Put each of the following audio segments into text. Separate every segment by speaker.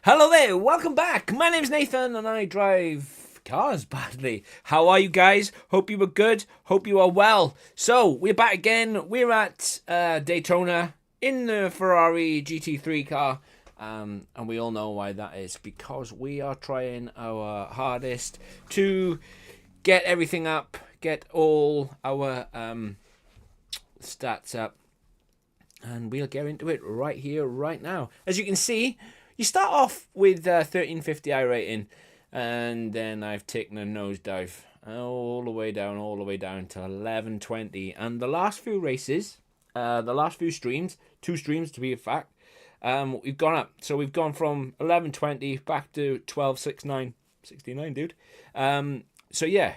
Speaker 1: Hello there, welcome back. My name's Nathan and I drive cars badly. How are you guys? Hope you were good. Hope you are well. So, we're back again. We're at Daytona in the Ferrari GT3 car. And we all know why that is. Because we are trying our hardest to get everything up. Get all our stats up. And we'll get into it right here, right now. As you can see, you start off with 1350 iRating, and then I've taken a nosedive all the way down to 1120. And the last few races, the last few streams, 2 streams to be exact, we've gone up. So we've gone from 1120 back to 1269, 69, dude. So yeah,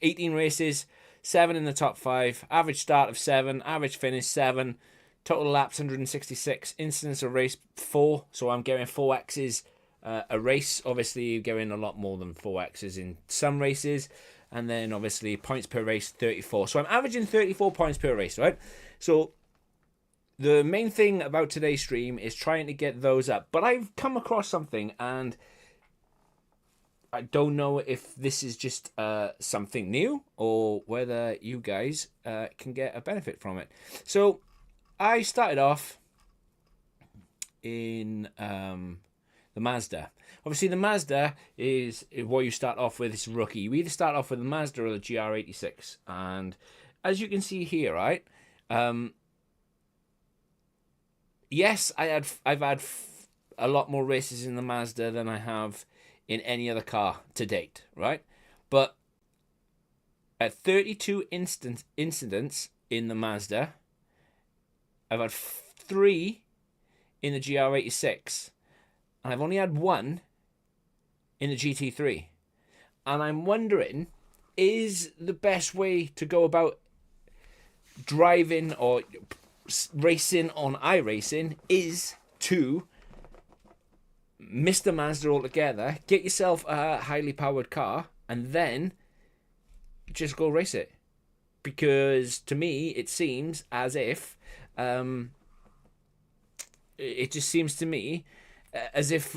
Speaker 1: 18 races, 7 in the top 5, average start of 7, average finish 7. Total laps 166, incidents of race 4, so I'm getting 4x's a race. Obviously, you're getting a lot more than 4x's in some races, and then obviously points per race 34. So I'm averaging 34 points per race, right? So the main thing about today's stream is trying to get those up. But I've come across something, and I don't know if this is just something new or whether you guys can get a benefit from it. So I started off in the Mazda. Obviously, the Mazda is what you start off with. It's rookie. You either start off with the Mazda or the GR86. And as you can see here, right? Yes, I've had a lot more races in the Mazda than I have in any other car to date, right? But at 32 incidents in the Mazda, I've had 3 in the GR86, and I've only had 1 in the GT3. And I'm wondering, is the best way to go about driving or racing on iRacing is to miss the Mazda altogether, get yourself a highly powered car, and then just go race it? Because to me, it seems as if it just seems to me as if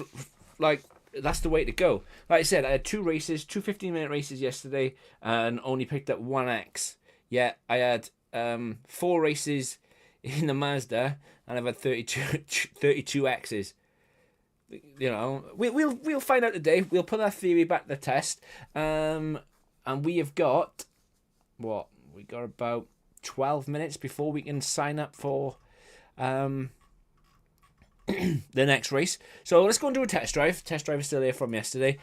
Speaker 1: like that's the way to go. Like I said, I had 2 races, 2 15-minute races yesterday, and only picked up 1x. Yeah, I had 4 races in the Mazda, and I've had 32 x's. You know, we'll find out today. We'll put our theory back to the test. And we have got what? We got about 12 minutes before we can sign up for the next race. So let's go and do a test drive. Test drive is still here from yesterday.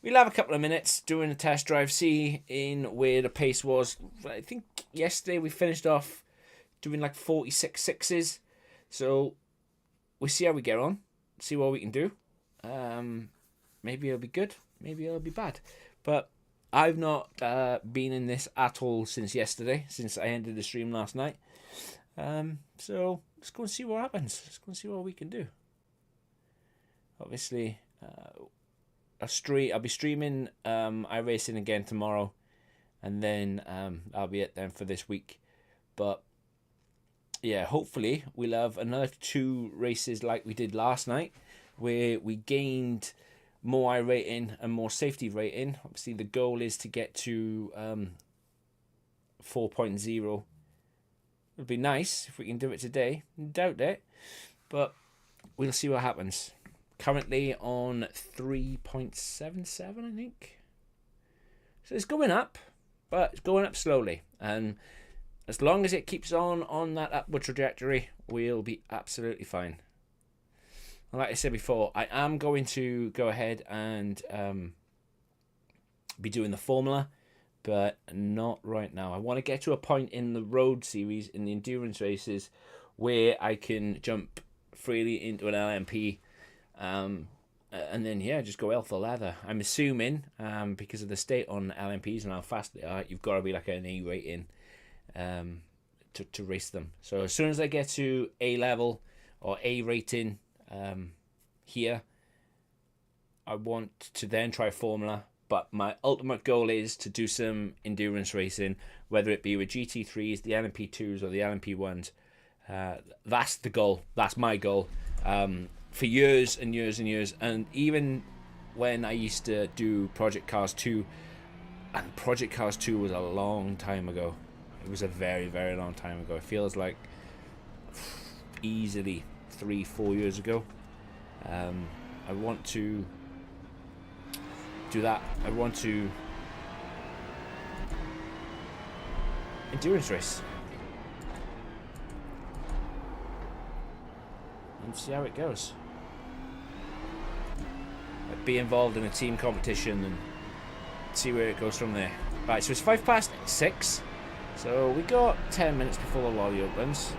Speaker 1: We'll have a couple of minutes doing a test drive, see in where the pace was. I think yesterday we finished off doing like 46 sixes. So we'll see how we get on, see what we can do. Maybe it'll be good, maybe it'll be bad. But I've not been in this at all since yesterday, since I ended the stream last night. So let's go and see what happens. Let's go and see what we can do. Obviously, I'll be streaming iRacing again tomorrow, and then that'll be it then for this week. But yeah, hopefully we'll have another 2 races like we did last night, where we gained more iRating and more safety rating. Obviously, the goal is to get to 4.0. It'd be nice if we can do it today. Doubt it, but we'll see what happens. Currently on 3.77, I think. So it's going up, but it's going up slowly. And as long as it keeps on that upward trajectory, we'll be absolutely fine. Like I said before, I am going to go ahead and be doing the formula, but not right now. I want to get to a point in the road series, in the endurance races, where I can jump freely into an LMP, and then, yeah, just go hell for leather. I'm assuming, because of the state on LMPs and how fast they are, you've got to be like an A rating to race them. So as soon as I get to A level or A rating, here, I want to then try formula, but my ultimate goal is to do some endurance racing, whether it be with GT3s, the LMP2s, or the LMP1s. That's the goal. That's my goal. for years and years and years. And even when I used to do Project Cars 2, and Project Cars 2 was a long time ago. It was a very, very long time ago. It feels like easily 3-4 years ago. I want to do that. I want to endurance race and see how it goes. I'd be involved in a team competition and see where it goes from there. Right, so it's 6:05, so we got 10 minutes before the lorry opens.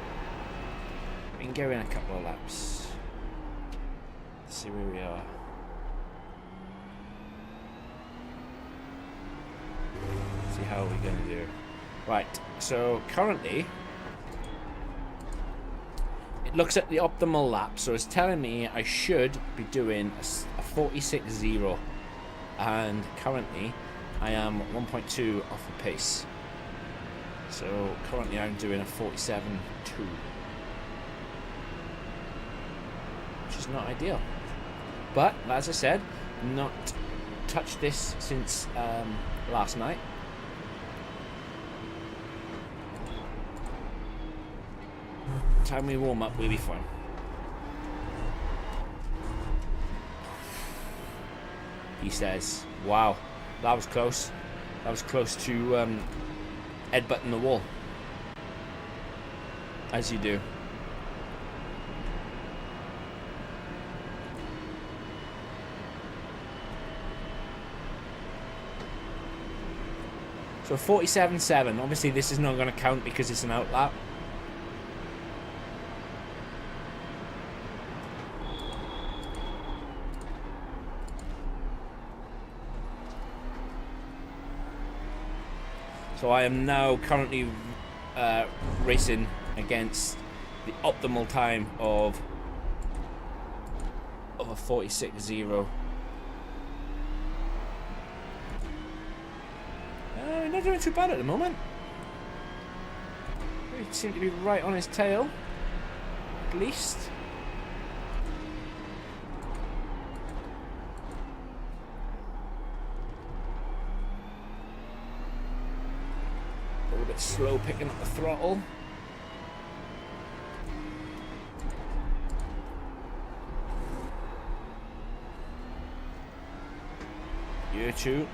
Speaker 1: We can go in a couple of laps. Let's see where we are. See how we're going to do. Right, so currently it looks at the optimal lap, so it's telling me I should be doing a 46.0, and currently I am 1.2 off the pace. So currently I'm doing a 47.2, which is not ideal. But as I said, not touched this since last night. Time we warm up, we'll be fine. He says, wow, that was close. That was close to headbutting the wall. As you do. So 47.7. Obviously this is not going to count because it's an outlap. So I am now currently racing against the optimal time of a 46.0. Not doing too bad at the moment. We seem to be right on his tail, at least. A little bit slow picking up the throttle. You too.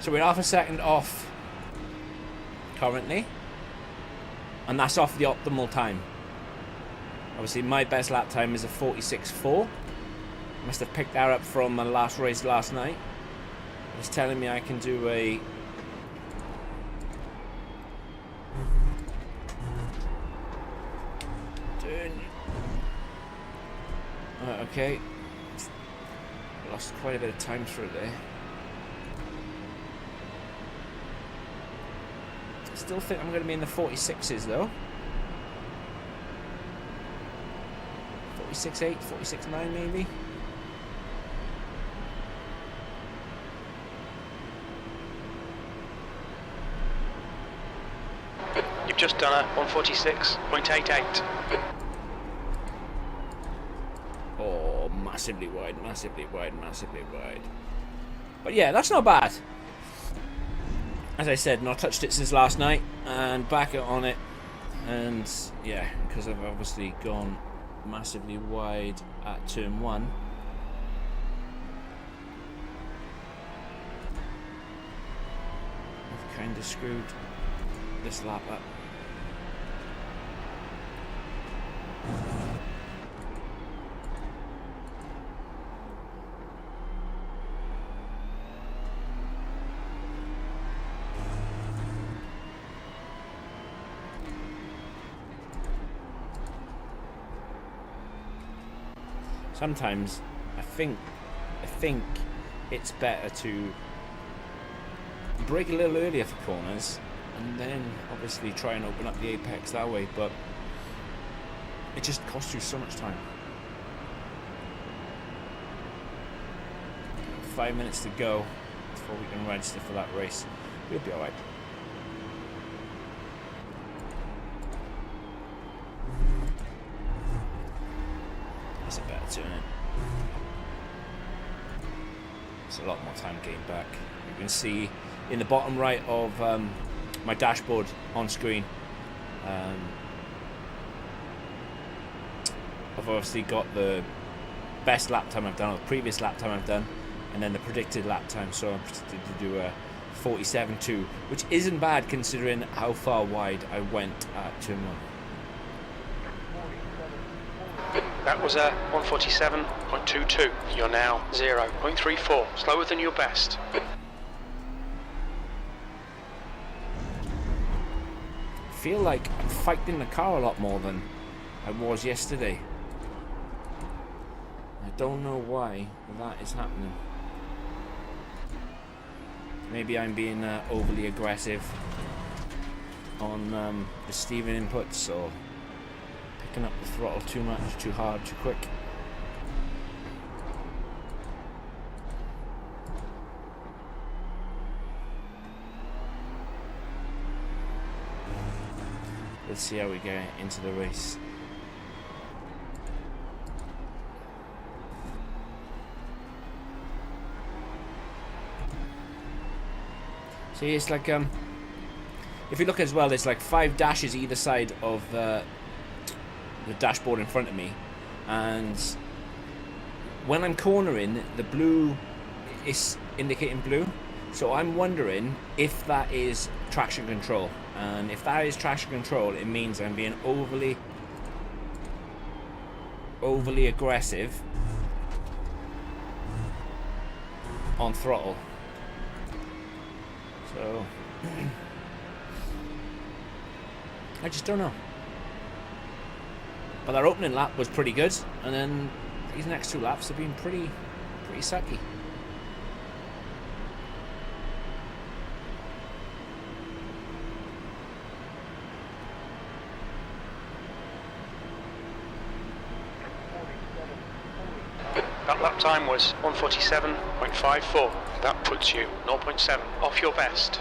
Speaker 1: So we're half a second off currently, and that's off the optimal time. Obviously my best lap time is a 46.4. Must have picked that up from my last race last night. It's telling me I can do a okay. Lost quite a bit of time through it there. Still think I'm going to be in the 46s though. 46.8, 46.9 maybe.
Speaker 2: You've just done a 146.88.
Speaker 1: Oh, massively wide, massively wide, massively wide. But yeah, that's not bad. As I said, not touched it since last night, and back on it, and yeah, because I've obviously gone massively wide at turn 1. I've kind of screwed this lap up. Sometimes I think it's better to brake a little earlier for corners and then obviously try and open up the apex that way, but it just costs you so much time. 5 minutes to go before we can register for that race. We'll be alright. It's a better turn. It's a lot more time gained back. You can see in the bottom right of my dashboard on screen, I've obviously got the best lap time I've done, or the previous lap time I've done, and then the predicted lap time. So I'm predicted to do a 47.2, which isn't bad considering how far wide I went at turn 1.
Speaker 2: That was a 147.22. You're now 0.34, slower than your best.
Speaker 1: I feel like I'm fighting the car a lot more than I was yesterday. I don't know why that is happening. Maybe I'm being overly aggressive on the steering inputs, or picking up the throttle too much, too hard, too quick. Let's see how we get into the race. See, it's like if you look as well, there's like 5 dashes either side of the dashboard in front of me, and when I'm cornering, the blue is indicating blue. So I'm wondering if that is traction control, and if that is traction control, it means I'm being overly aggressive on throttle. So I just don't know. But our opening lap was pretty good, and then these next 2 laps have been pretty sucky.
Speaker 2: That lap time was 147.54. That puts you 0.7 off your best.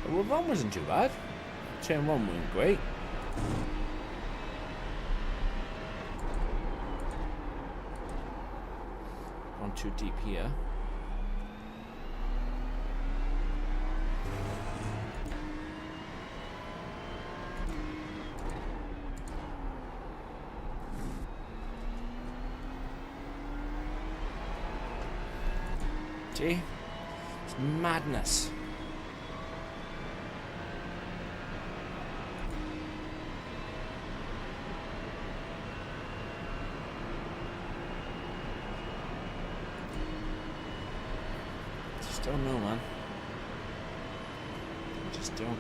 Speaker 1: Well, run wasn't too bad. Turn 1 went great. Gone too deep here. See? It's madness. Don't know, man. I just don't know.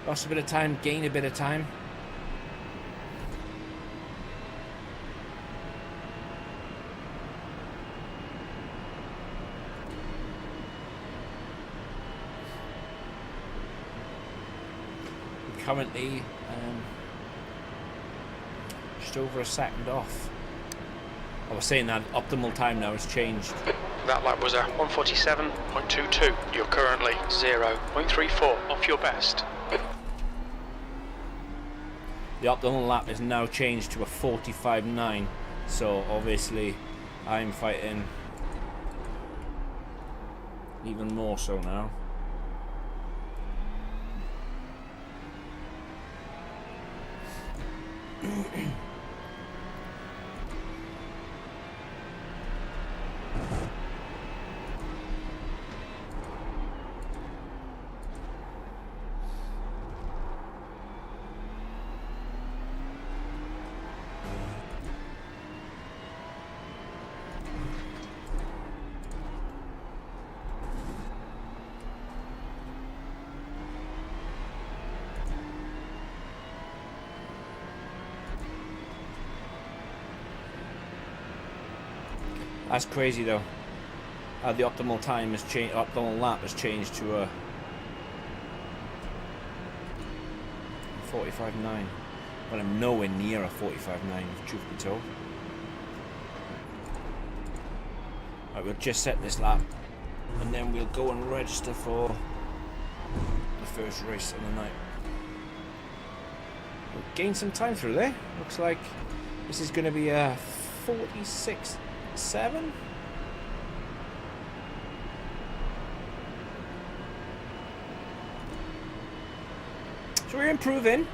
Speaker 1: Lost a bit of time, gained a bit of time. Currently just over a second off. I was saying that optimal time now has changed.
Speaker 2: That lap was a 147.22. You're currently 0.34 off your best.
Speaker 1: The optimal lap is now changed to a 45.9, so obviously I'm fighting even more so now. That's crazy though. The optimal time has changed. Optimal lap has changed to a 45.9. Well, I'm nowhere near a 45.9, truth be told. Right, we'll just set this lap, and then we'll go and register for the first race of the night. We'll gain some time through there. Looks like this is going to be a 46.7. So we're improving.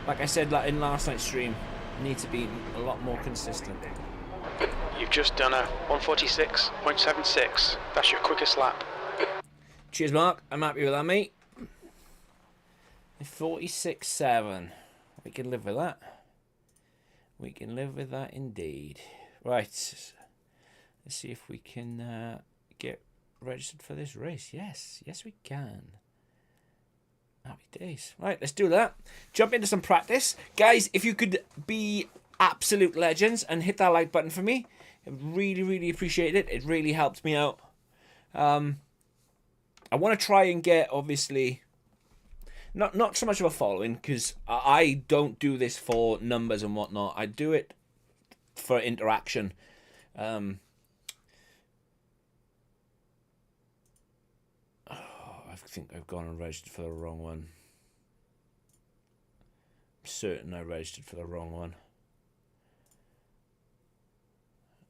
Speaker 1: Like I said in last night's stream, need to be a lot more consistent.
Speaker 2: You've just done a 146.76. That's your quickest lap.
Speaker 1: Cheers, Mark. I'm happy with that, mate. 46.7. We can live with that. We can live with that indeed. Right. Let's see if we can get registered for this race. Yes. Yes, we can. Happy days. Right, let's do that. Jump into some practice. Guys, if you could be absolute legends and hit that like button for me, I really, really appreciate it. It really helps me out. I want to try and get, obviously, not so much of a following, because I don't do this for numbers and whatnot. I do it for interaction. I think I've gone and registered for the wrong one. I'm certain I registered for the wrong one.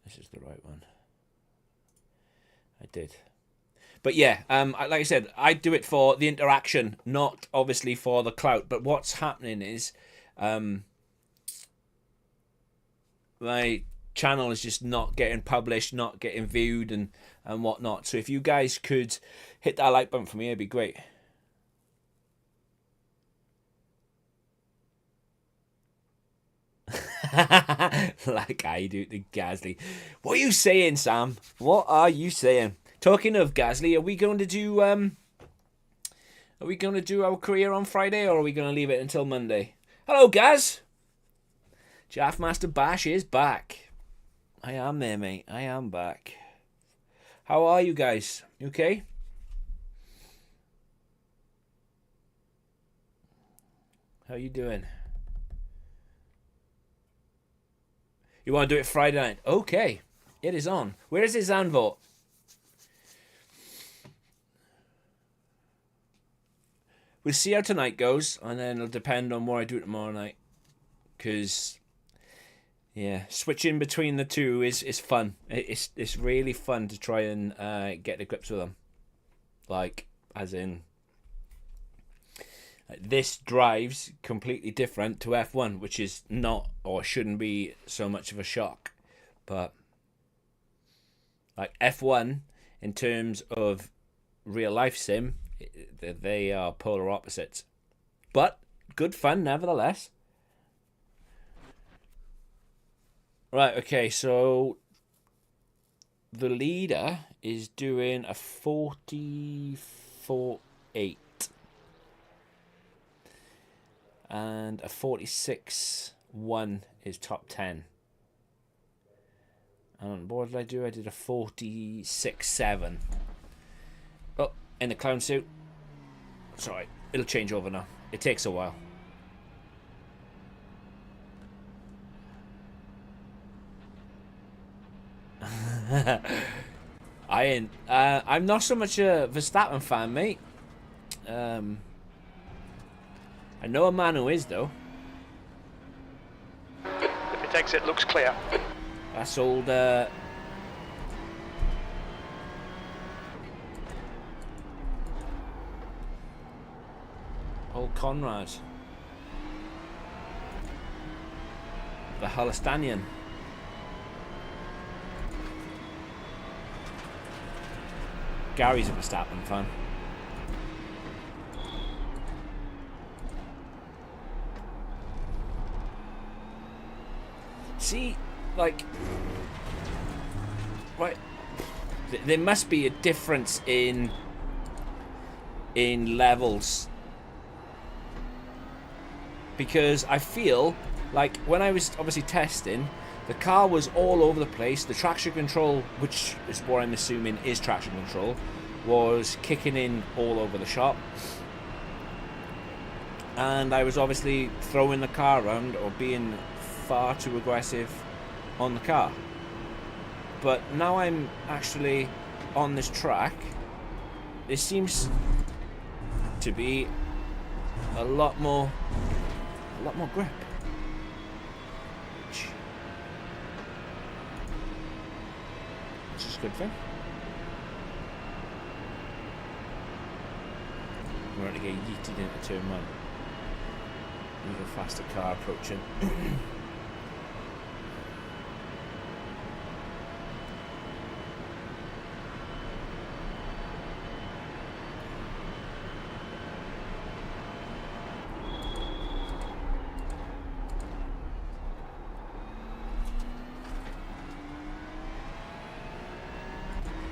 Speaker 1: This is the right one. I did. But yeah, like I said, I do it for the interaction, not obviously for the clout. But what's happening is my channel is just not getting published, not getting viewed and whatnot. So if you guys could hit that like button for me, it'd be great. Like I do to Gasly. What are you saying, Sam? What are you saying? Talking of Gasly, are we going to do our career on Friday, or are we going to leave it until Monday? Hello, Gaz. Jafmasterflash is back. I am there, mate. I am back. How are you guys? You okay? How you doing? You want to do it Friday night? Okay. It is on. Where is his Zanvote? We'll see how tonight goes, and then it'll depend on what I do tomorrow night. Because, yeah, switching between the two is fun. It's really fun to try and get the grips with them. Like, as in, this drives completely different to F1, which is not or shouldn't be so much of a shock. But, like, F1, in terms of real life sim, they are polar opposites. But, good fun nevertheless. Right, okay, so the leader is doing a 44.8 and a 46.1 is top 10. And what did I do? I did a 46.7. Oh, in the clown suit. Sorry, it'll change over now. It takes a while. I'm not so much a Verstappen fan, mate. I know a man who is, though.
Speaker 2: The pit exit looks clear.
Speaker 1: That's old old Conrad, the Halistanian. Gary's a Verstappen fan. See, like, right, there must be a difference in levels, because I feel Like, when I was obviously testing, the car was all over the place. The traction control, which is what I'm assuming is traction control, was kicking in all over the shop. And I was obviously throwing the car around or being far too aggressive on the car. But now I'm actually on this track, there seems to be a lot more grip. Which is a good thing. We're going to get yeeted into turn 1. With a faster car approaching.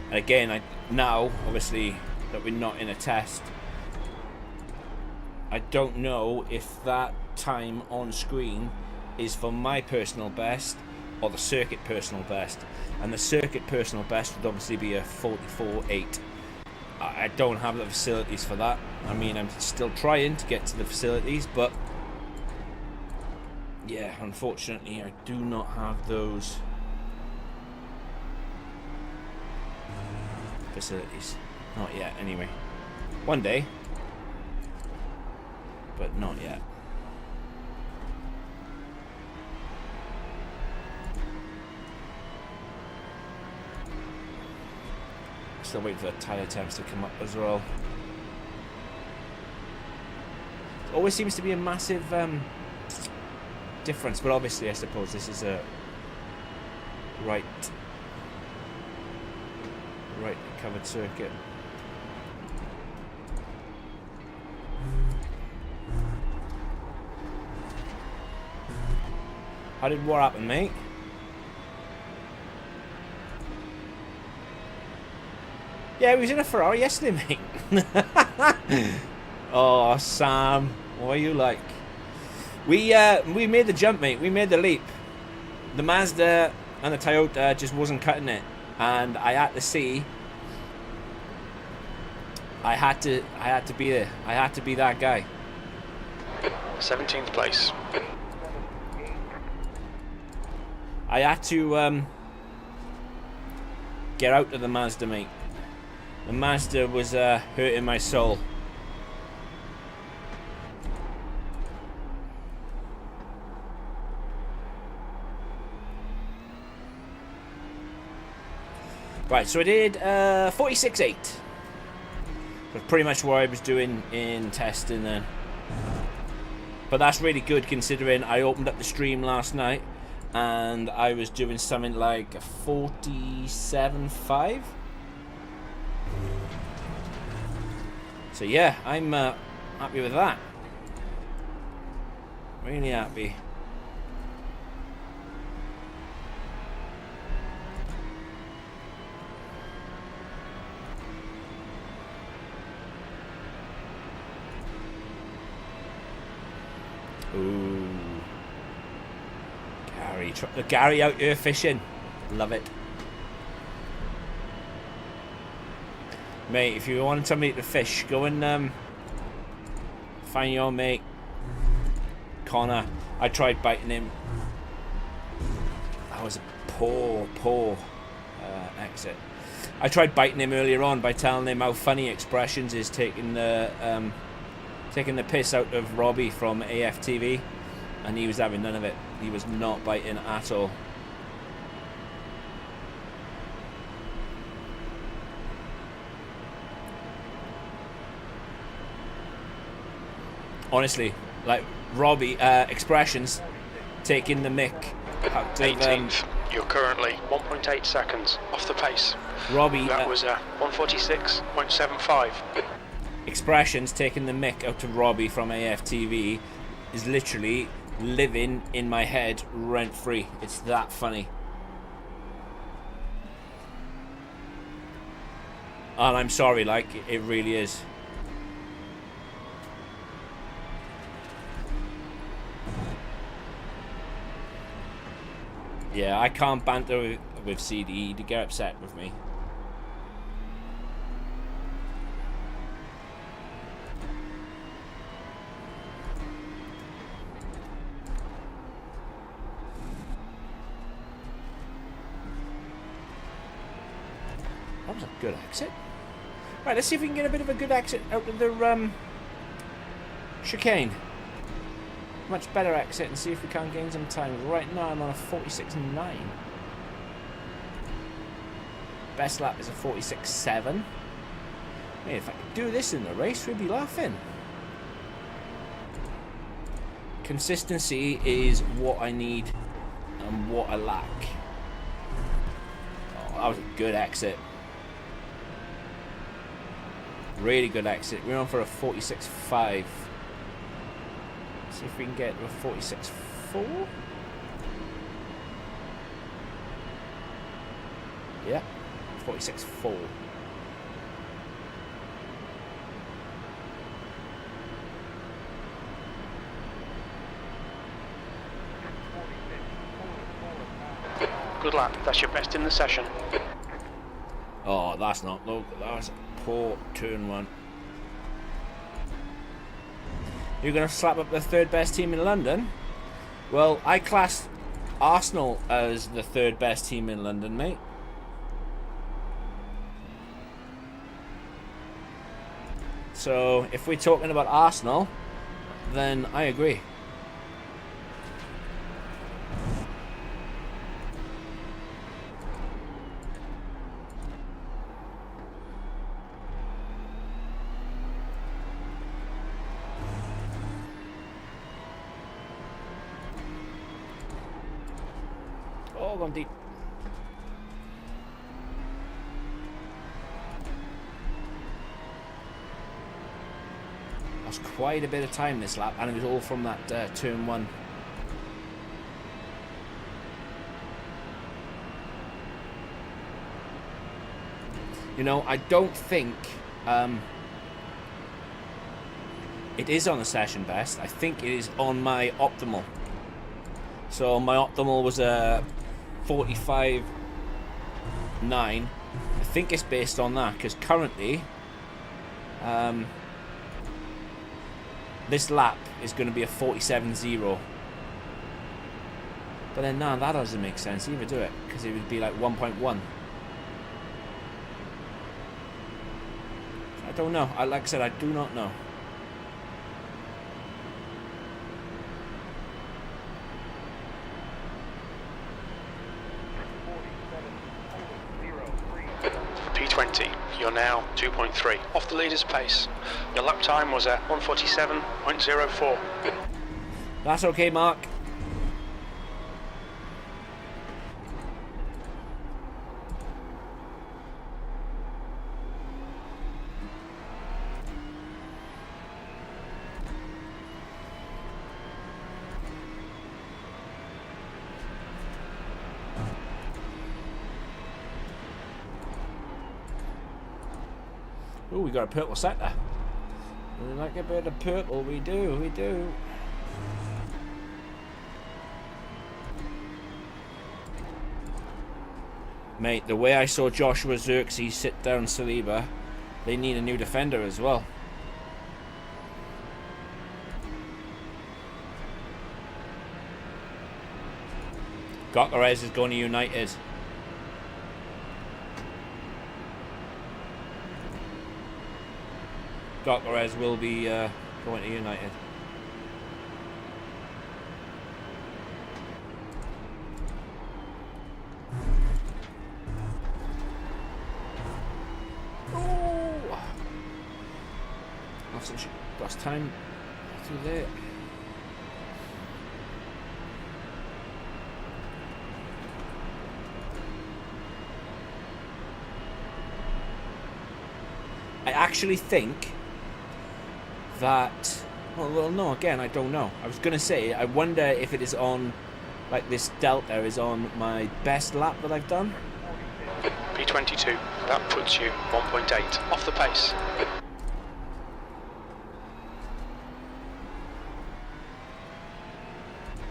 Speaker 1: And again, now, obviously, that we're not in a test, I don't know if that time on screen is for my personal best or the circuit personal best. And the circuit personal best would obviously be a 44.8. I don't have the facilities for that. I mean, I'm still trying to get to the facilities, but yeah, unfortunately, I do not have those facilities. Not yet, anyway. One day, but not yet. Still waiting for the tyre temps to come up as well. It always seems to be a massive difference, but obviously I suppose this is a right covered circuit. How did what happen, mate? Yeah, he was in a Ferrari yesterday, mate. Oh, Sam, what are you like? We made the jump, mate. We made the leap. The Mazda and the Toyota just wasn't cutting it, and I had to see. I had to be there. I had to be that guy.
Speaker 2: 17th place.
Speaker 1: I had to get out of the Mazda, mate. The Mazda was hurting my soul. Right, so I did 46.8. That's pretty much what I was doing in testing then. But that's really good considering I opened up the stream last night and I was doing something like a 47.5. So yeah, I'm happy with that. Really happy. Ooh. Gary out here fishing. Love it. Mate, if you want somebody to fish, go and find your mate Connor. I tried biting him. That was a poor exit. I tried biting him earlier on by telling him how funny Expressions is taking the piss out of Robbie from AFTV, and he was having none of it. He was not biting at all. Honestly, like Robbie, Expressions taking the mick out of
Speaker 2: 18th. You're currently 1.8 seconds off the pace.
Speaker 1: Robbie,
Speaker 2: that was 146.75.
Speaker 1: Expressions taking the mick out of Robbie from AFTV is literally living in my head rent free. It's that funny. And I'm sorry, like, it really is. Yeah, I can't banter with CD to get upset with me. That was a good exit. Right, let's see if we can get a bit of a good exit out of the chicane. Much better exit and see if we can't gain some time. Right now I'm on a 46.9. Best lap is a 46.7. Man, if I could do this in the race, we'd be laughing. Consistency is what I need and what I lack. Oh, that was a good exit. Really good exit. We're on for a 46.5. See if we can get a 46.4. Yeah, 46.4.
Speaker 2: Good lap. That's your best in the session.
Speaker 1: Oh, that's not. Look, that's a poor turn one. You're going to slap up the third best team in London? Well, I class Arsenal as the third best team in London, mate. So, if we're talking about Arsenal, then I agree. Oh, gone deep. That's quite a bit of time this lap, and it was all from that turn one. You know, I don't think it is on the session best. I think it is on my optimal. So my optimal was a 45.9. I think it's based on that, because currently this lap is going to be a 47.0. But then, nah, that doesn't make sense either, do it? Because it would be like 1.1. I don't know. Like I said, I do not know.
Speaker 2: P20, you're now 2.3 off the leader's pace. Your lap time was at 147.04.
Speaker 1: That's okay, Mark. Oh, we got a purple sector. We like a bit of purple, we do, we do. Mate, the way I saw Joshua Xerxes sit down Saliba, they need a new defender as well. Gokares is going to United. Gokares will be going to United. Oh! Lost time through there. I actually think that, well, no, again, I don't know. I was going to say, I wonder if it is on, like this delta is on my best lap that I've done.
Speaker 2: P22, that puts you 1.8 off the pace.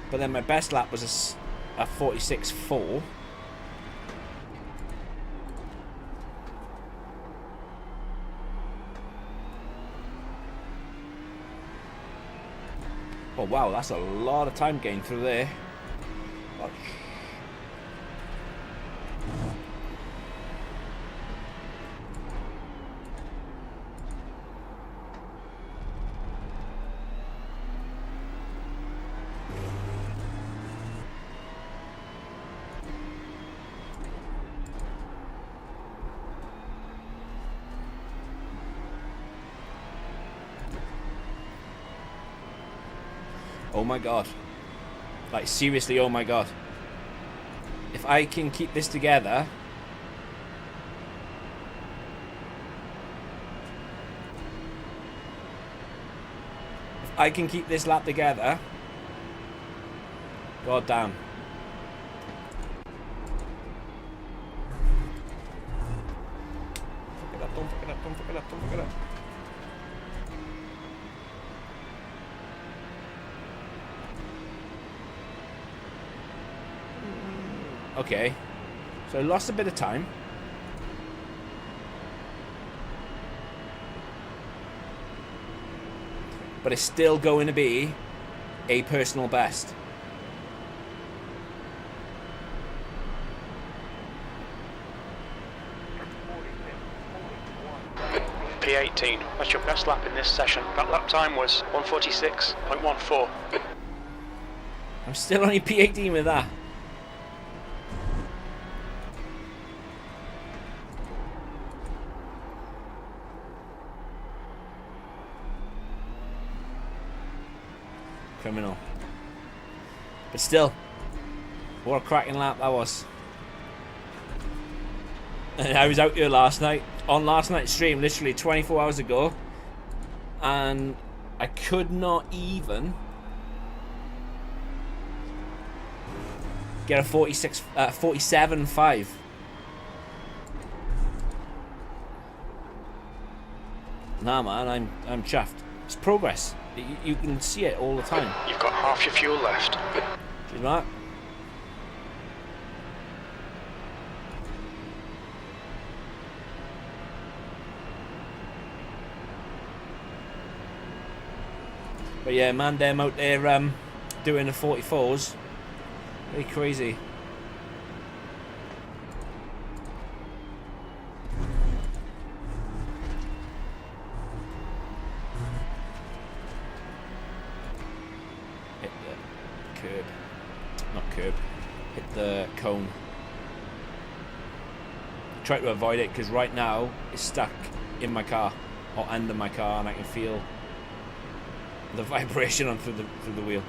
Speaker 1: But then my best lap was a 46.4. Oh wow, that's a lot of time gain through there. Oh, oh my god. Like, seriously, oh my god. If I can keep this together... If I can keep this lap together... God damn. Fuck it up, don't fuck it up, don't fuck it up, don't fuck it up. Okay, so I lost a bit of time. But it's still going to be a personal best.
Speaker 2: P18, that's your best lap in this session. That lap time was 146.14.
Speaker 1: I'm still only P18 with that. Criminal. But still, what a cracking lap that was. And I was out here last night, on last night's stream, literally 24 hours ago, and I could not even get a 47.5. Nah man, I'm chuffed. It's progress. You can see it all the time.
Speaker 2: You've got half your fuel left.
Speaker 1: Cheers, Mark. But yeah, man, them out there doing the 44s. Very crazy. Hit the cone. Try to avoid it because right now it's stuck in my car or under my car, and I can feel the vibration on through the wheel.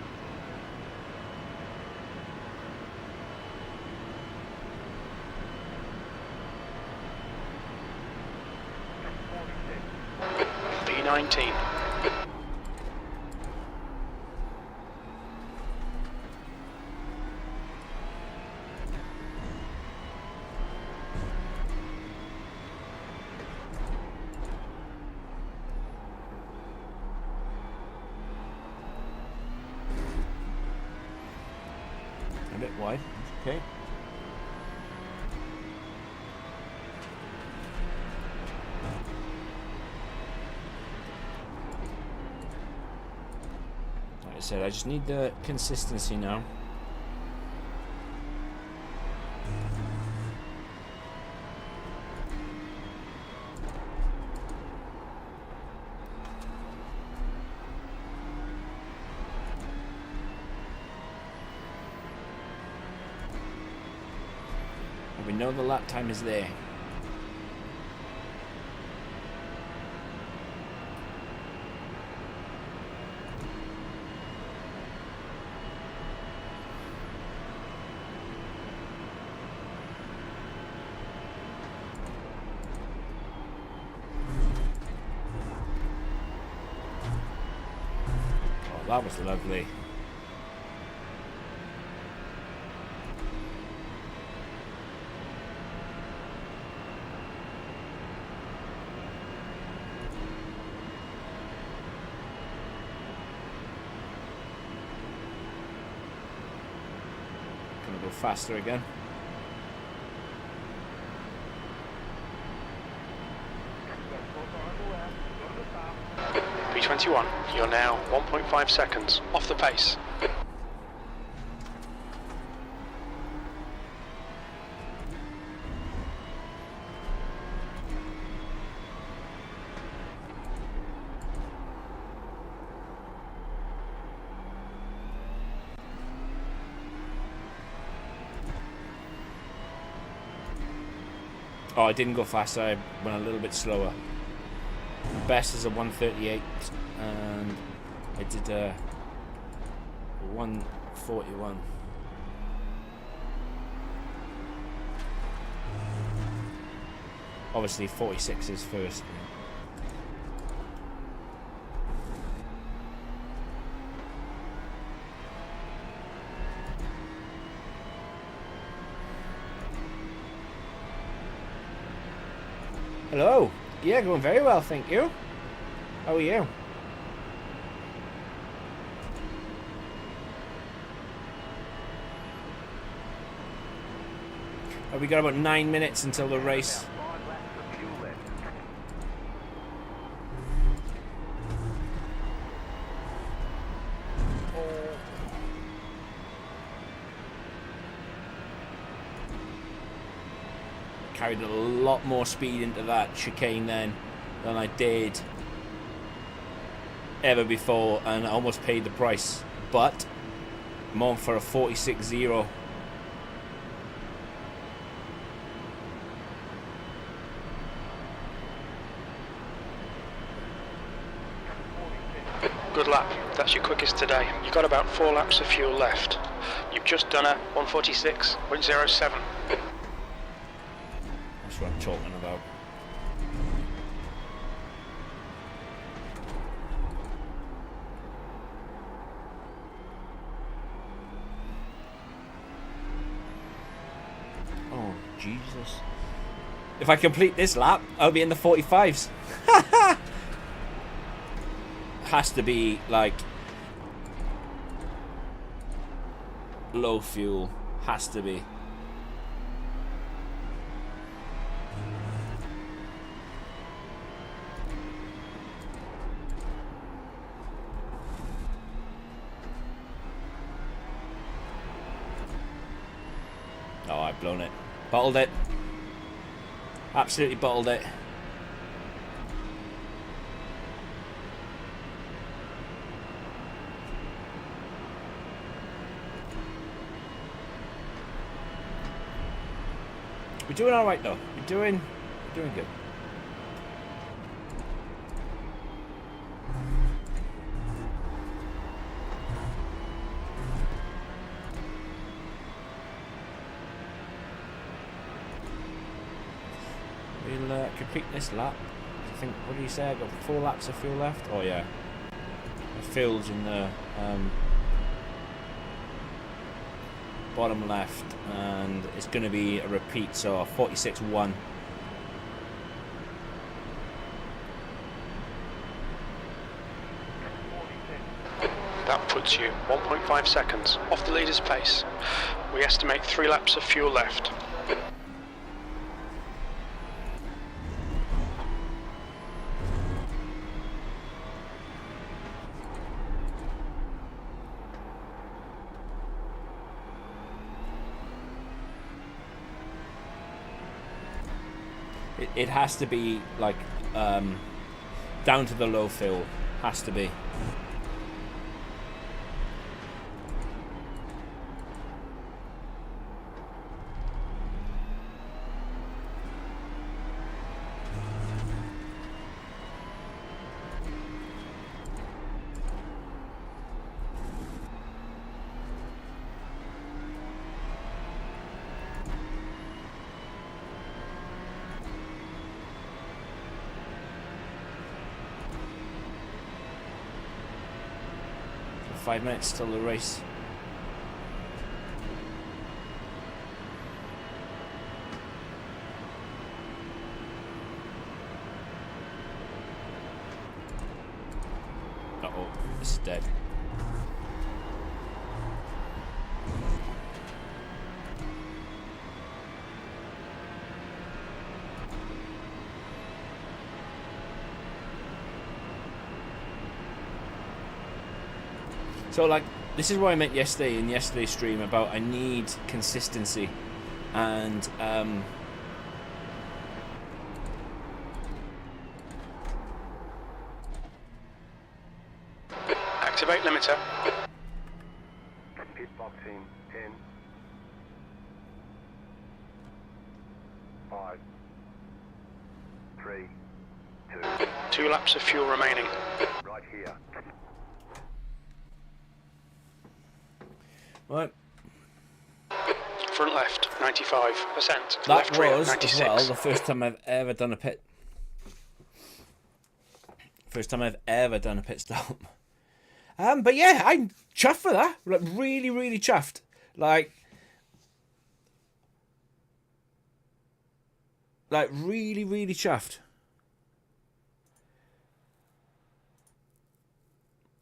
Speaker 2: P19.
Speaker 1: A bit wide, okay. Like I said, I just need the consistency now. We know the lap time is there. Oh, that was lovely. faster again.
Speaker 2: P21, you're now 1.5 seconds off the pace.
Speaker 1: Oh, I didn't go faster, I went a little bit slower. The best is a 138, and I did a 141. Obviously 46 is first. Hello. Yeah, going very well, thank you. How are you? We got about 9 minutes until the race. Carried a lot more speed into that chicane then than I did ever before, and I almost paid the price. But I'm on for a 46.0.
Speaker 2: Good lap. That's your quickest today. You've got about 4 laps of fuel left. You've just done a 146.07.
Speaker 1: That's what I'm talking about. Oh, Jesus. If I complete this lap, I'll be in the 45s. Has to be, like, low fuel. Has to be. Oh, I've blown it. Bottled it. Absolutely bottled it. We're doing all right though. We're doing good. We'll complete this lap. I think, what did you say? I got 4 laps of fuel left. Oh yeah, the fuel's in the bottom left, and it's going to be a repeat, so a 46.1.
Speaker 2: That puts you 1.5 seconds off the leader's pace. We estimate 3 laps of fuel left.
Speaker 1: It has to be like down to the low fuel. Has to be. So 5 minutes till the race. Uh-oh, this is dead. So, like, this is what I meant yesterday in yesterday's stream about I need consistency. And,
Speaker 2: Activate limiter.
Speaker 3: Pitboxing 10, 5, 3, 2,
Speaker 2: 2 laps of fuel remaining.
Speaker 3: right here.
Speaker 1: right,
Speaker 2: Front left, 95%.
Speaker 1: that
Speaker 2: Left rear,
Speaker 1: was,
Speaker 2: 96.
Speaker 1: as well, the first time I've ever done a pit. First time I've ever done a pit stop. But yeah, I'm chuffed for that. Like, really, really chuffed. Like really, really chuffed.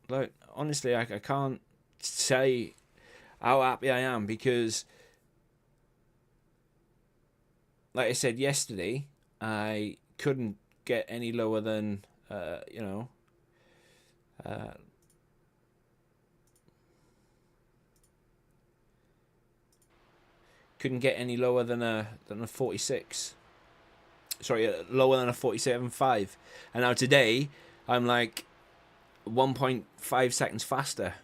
Speaker 1: Like, honestly, I can't say how happy I am because, like I said yesterday, I couldn't get any lower than, you know, couldn't get any lower than a 46. Sorry, lower than a 47.5. And now today, I'm like 1.5 seconds faster.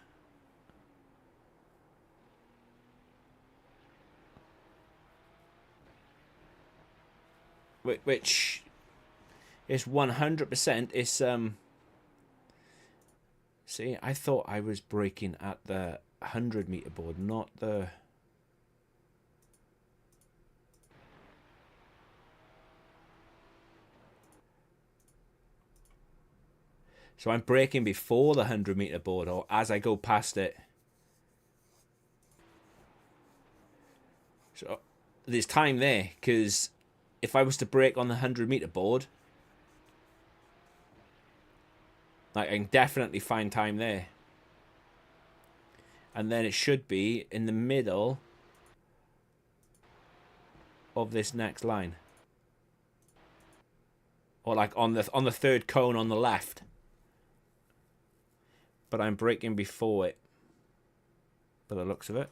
Speaker 1: Which is 100%. It's see, I thought I was braking at the 100-meter board, not the. So I'm braking before the 100-meter board, or as I go past it. So there's time there, because if I was to brake on the 100-meter board, like, I can definitely find time there. And then it should be in the middle of this next line, or like on the third cone on the left. But I'm braking before it, by the looks of it.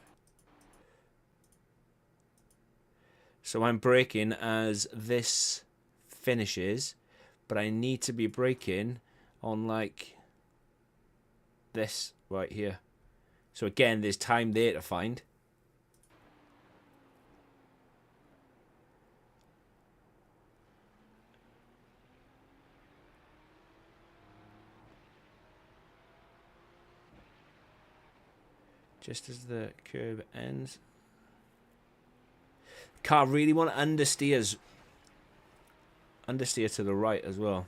Speaker 1: So I'm braking as this finishes, but I need to be braking on like this right here. So again, there's time there to find. Just as the curve ends. Car really want to understeer to the right as well.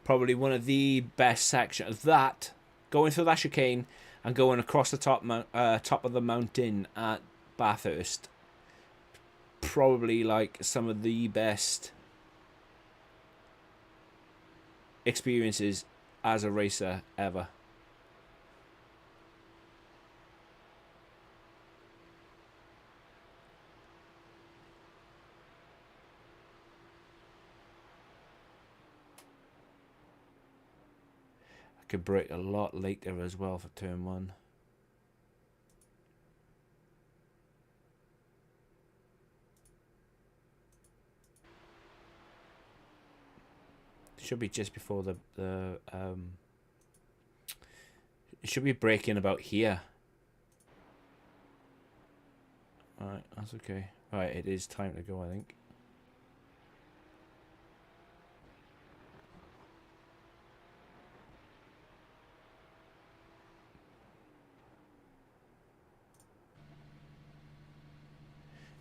Speaker 1: Probably one of the best sections. That, going through that chicane and going across the top of the mountain at Bathurst. Probably like some of the best experiences as a racer ever. Could brake a lot later as well for turn 1. Should be just before the it should be braking about here. Alright, that's okay. Alright, it is time to go, I think.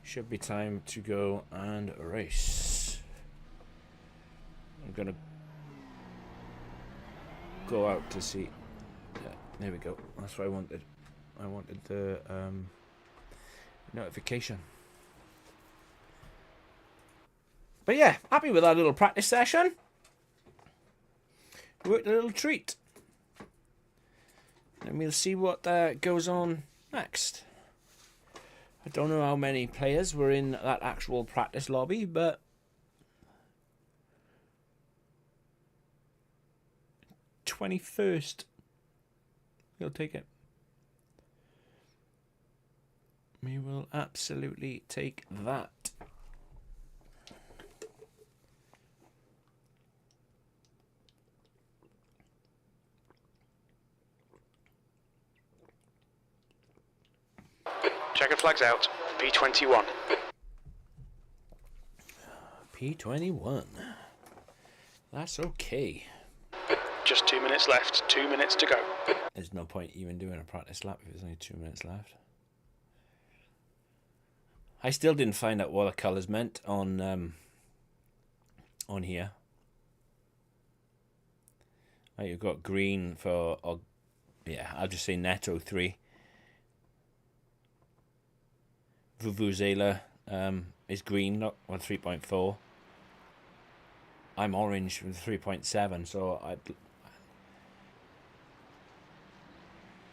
Speaker 1: Should be time to go and race. I'm gonna go out to see. Yeah, there we go. That's what I wanted. I wanted the notification. But yeah, happy with our little practice session. Worked a little treat. And we'll see what goes on next. I don't know how many players were in that actual practice lobby, but 21st. We'll take it. We will absolutely take that.
Speaker 2: Checker flags out. P21.
Speaker 1: P21. That's okay.
Speaker 2: Just 2 minutes left. 2 minutes to go.
Speaker 1: There's no point even doing a practice lap if there's only 2 minutes left. I still didn't find out what the colours meant on here. Right, you've got green for, yeah, I'll just say Netto 3. Vuvuzela is green, not on 3.4. I'm orange with 3.7, so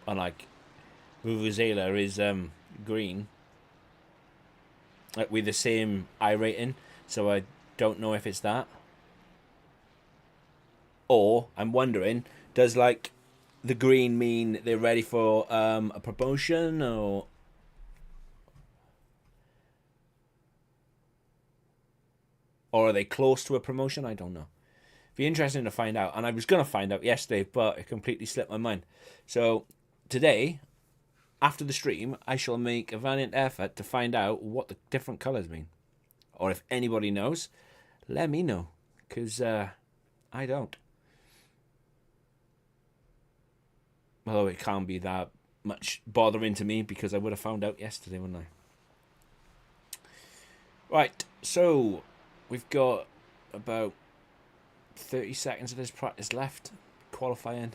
Speaker 1: unlike Vuvuzela is green. With the same iRating, so I don't know if it's that. Or I'm wondering, does like the green mean they're ready for a promotion, or are they close to a promotion? I don't know. Be interesting to find out. And I was gonna find out yesterday, but it completely slipped my mind. So today, after the stream, I shall make a valiant effort to find out what the different colours mean. Or if anybody knows, let me know. Because I don't. Although it can't be that much bothering to me because I would have found out yesterday, wouldn't I? Right, so we've got about 30 seconds of this practice left. Qualifying.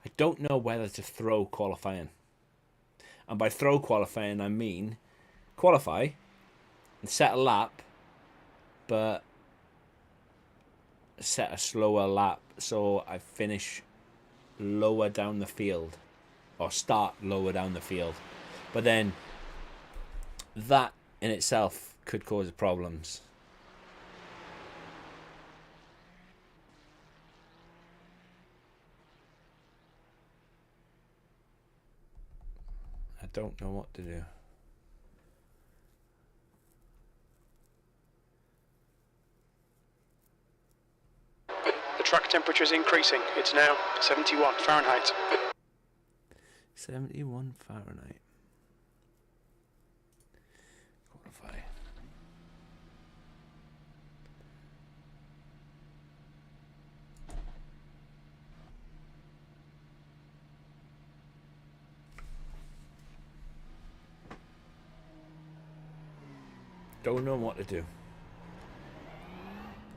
Speaker 1: I don't know whether to throw qualifying. And by throw qualifying, I mean qualify and set a lap, but set a slower lap so I finish lower down the field, or start lower down the field. But then that in itself could cause problems. I don't know what to do.
Speaker 2: The track temperature is increasing. It's now 71 Fahrenheit.
Speaker 1: 71 Fahrenheit. Qualify. Don't know what to do.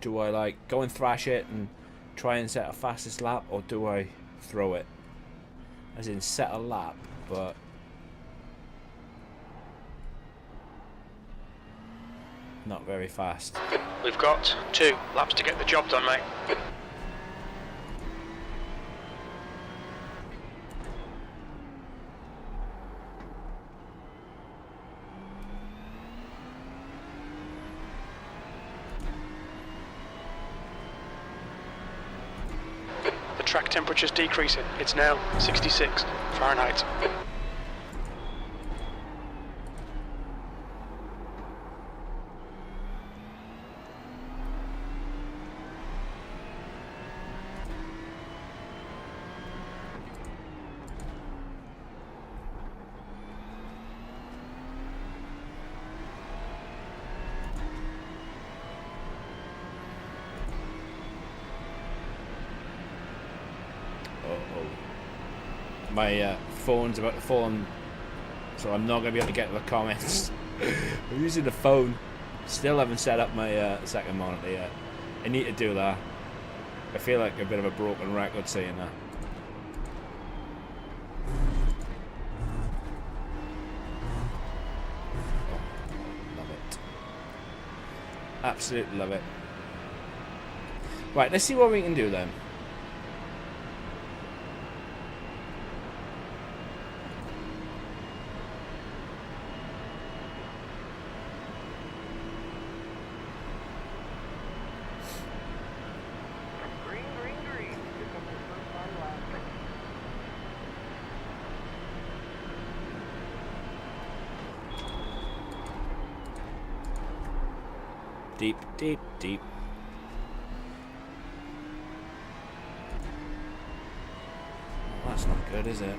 Speaker 1: Do I like go and thrash it and try and set a fastest lap, or do I throw it? As in set a lap, but not very fast.
Speaker 2: We've got 2 laps to get the job done, mate. The track temperature's decreasing. It's now 66 Fahrenheit.
Speaker 1: My phone's about to fall on, so I'm not going to be able to get to the comments. I'm using the phone. Still haven't set up my second monitor yet. I need to do that. I feel like a bit of a broken record saying that. Absolutely love it. Right, let's see what we can do then.
Speaker 3: Green, green, green. Here comes the first line lap.
Speaker 1: Deep, deep, deep. That's not good, is it?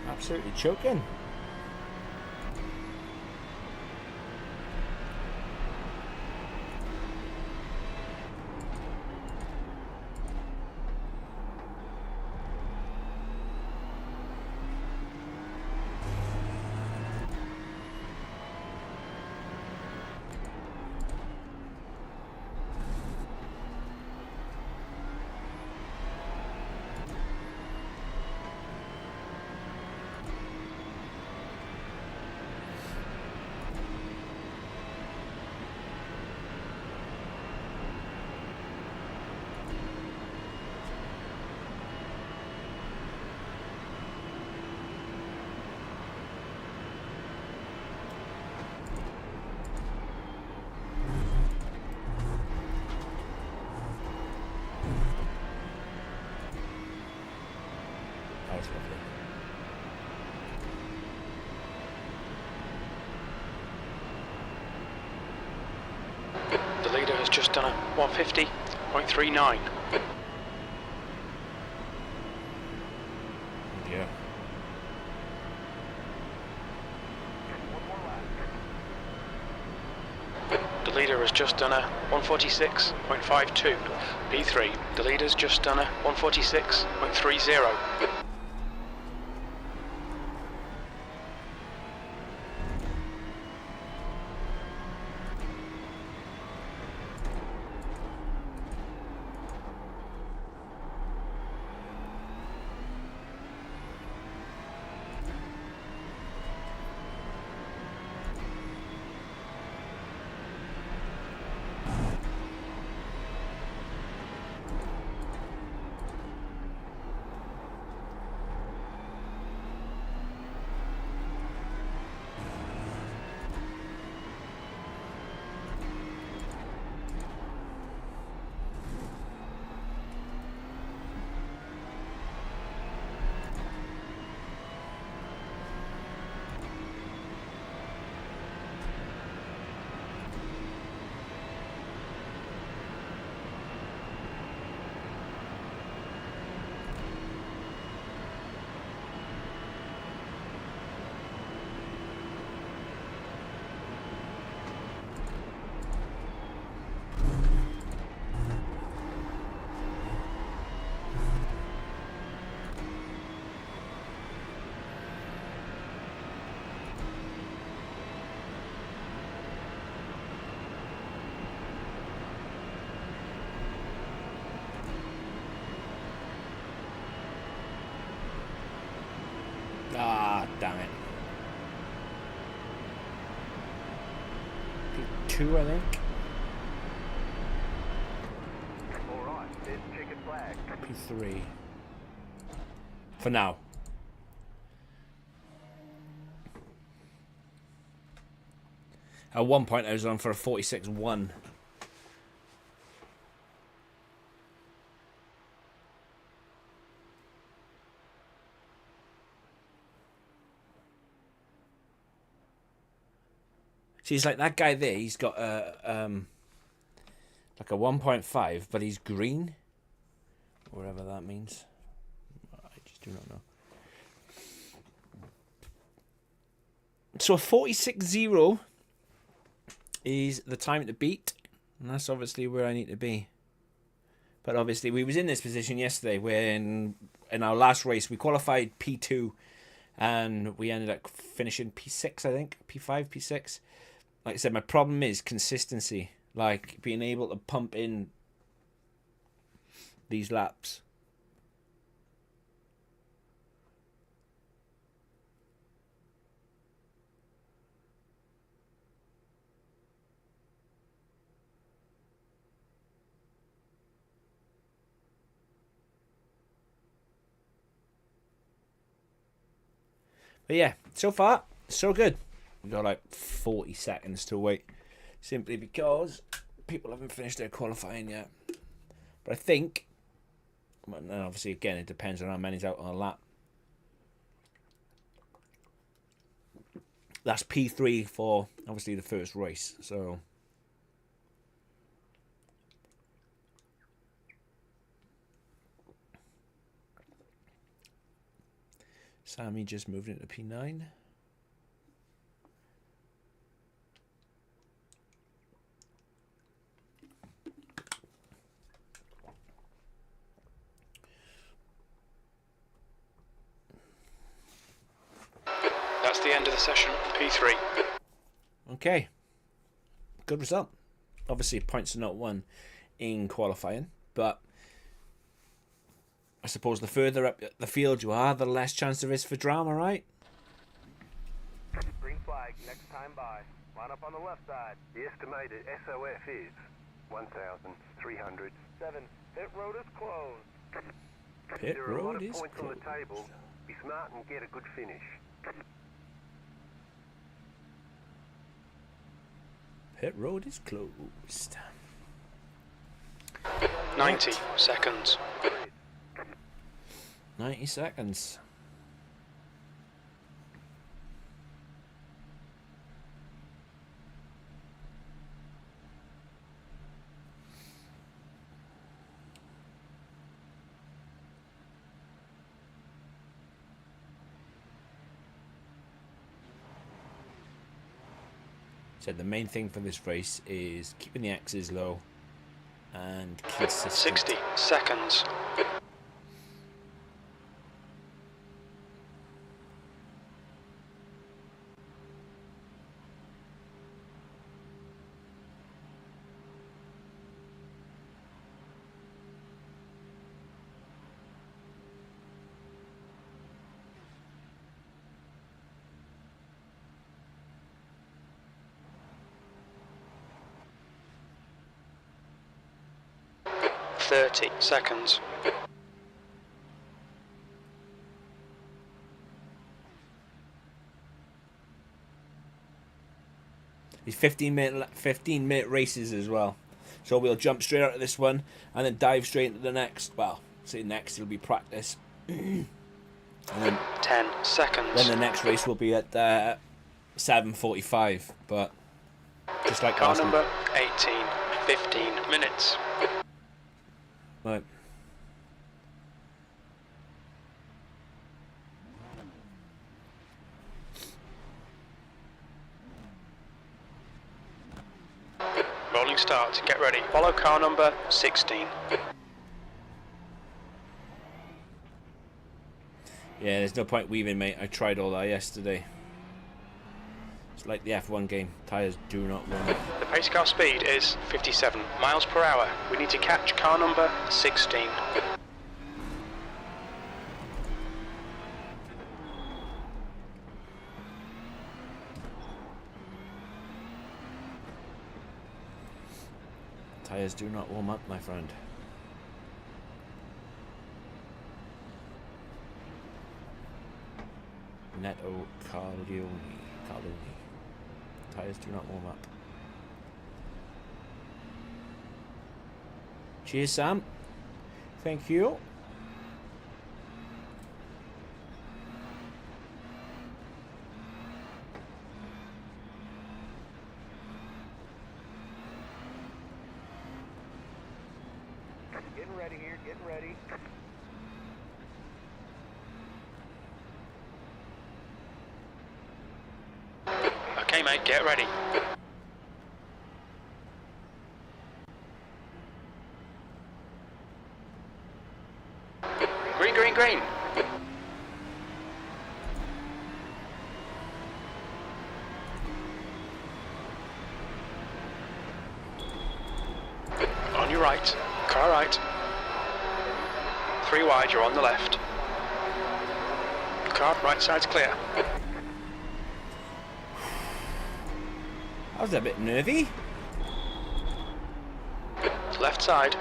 Speaker 1: Absolutely choking. That was lovely.
Speaker 2: The leader has just done a 150.39.
Speaker 1: Yeah.
Speaker 3: One more lap.
Speaker 2: The leader has just done a 146.52. P3. The leader's just done a 146.30.
Speaker 1: Ah, damn it. P2, I think.
Speaker 3: All right, there's checkered flag.
Speaker 1: P3. For now. At one point I was on for a 46-1. See, it's like that guy there, he's got a like a 1.5, but he's green. Whatever that means. I just do not know. So a 46.0 is the time to beat, and that's obviously where I need to be. But obviously we was in this position yesterday when in our last race we qualified P2 and we ended up finishing P6, I think. P5, P6. Like I said, my problem is consistency. Like being able to pump in these laps. But yeah, so far, so good. We've got like 40 seconds to wait. Simply because people haven't finished their qualifying yet. But I think, and obviously again, it depends on how many's out on a lap. That's P3 for obviously the first race. So Sammy just moved into P9.
Speaker 2: That's the end of the session, P3.
Speaker 1: Okay. Good result. Obviously, points are not won in qualifying, but I suppose the further up the field you are, the less chance there is for drama, right?
Speaker 3: Green flag, next time by. Line up on the left side. The estimated SOF is 1,307. Pit road is closed.
Speaker 1: Pit
Speaker 3: There are a lot
Speaker 1: road
Speaker 3: of
Speaker 1: is
Speaker 3: points on the
Speaker 1: closed.
Speaker 3: table. Be smart and get a good finish.
Speaker 1: Pit road is closed.
Speaker 2: 90 seconds.
Speaker 1: 90 seconds. So the main thing for this race is keeping the X's low and consistent.
Speaker 2: 60 seconds. Thirty seconds.
Speaker 1: These 15-minute races as well. So we'll jump straight out of this one and then dive straight into the next. Well, say next it'll be practice. And then
Speaker 2: 10 seconds.
Speaker 1: the next race will be at 7:45. But just like
Speaker 2: Car
Speaker 1: last
Speaker 2: number 18. 15 minutes.
Speaker 1: Right.
Speaker 2: Rolling start. Get ready. Follow car number 16.
Speaker 1: Yeah, there's no point weaving, mate. I tried all that yesterday. It's like the F1 game. Tyres do not run.
Speaker 2: The pace car speed is 57 miles per hour. We need to catch car number 16.
Speaker 1: Tyres do not warm up, my friend. Netto Carlioni. Tyres do not warm up. Cheers, Sam. Thank you.
Speaker 3: Getting ready here, getting ready.
Speaker 2: Okay, mate, get ready. Green, green, green. On your right. Car right. 3 wide, you're on the left. Car right side's clear.
Speaker 1: I was a bit nervy.
Speaker 2: Left side,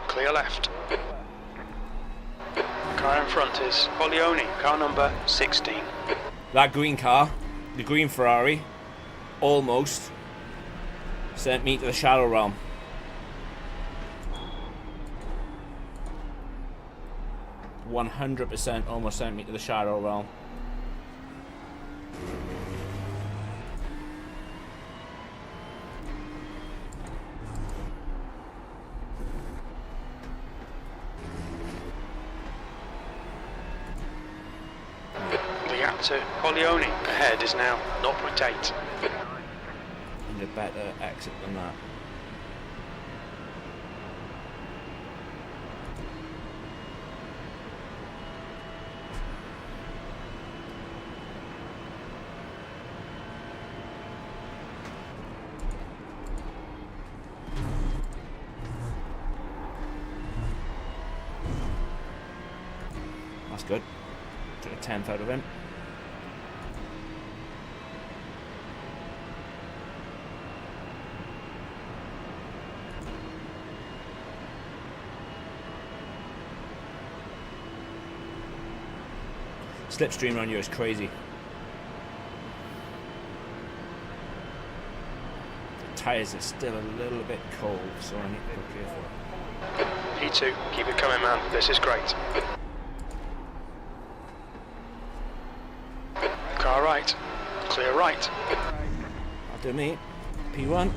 Speaker 2: clear left. Car in front is Polioni, car number 16.
Speaker 1: That green car, the green Ferrari, almost sent me to the shadow realm. %100% almost sent me to the shadow realm.
Speaker 2: The gap to Polioni ahead is now 0.8.
Speaker 1: And a better exit than that. That's good. Took a 10th out of him. Slipstream around here is crazy. The tyres are still a little bit cold, so I need to be careful.
Speaker 2: P2, keep it coming, man. This is great. Car right. Clear right.
Speaker 1: After me, P1.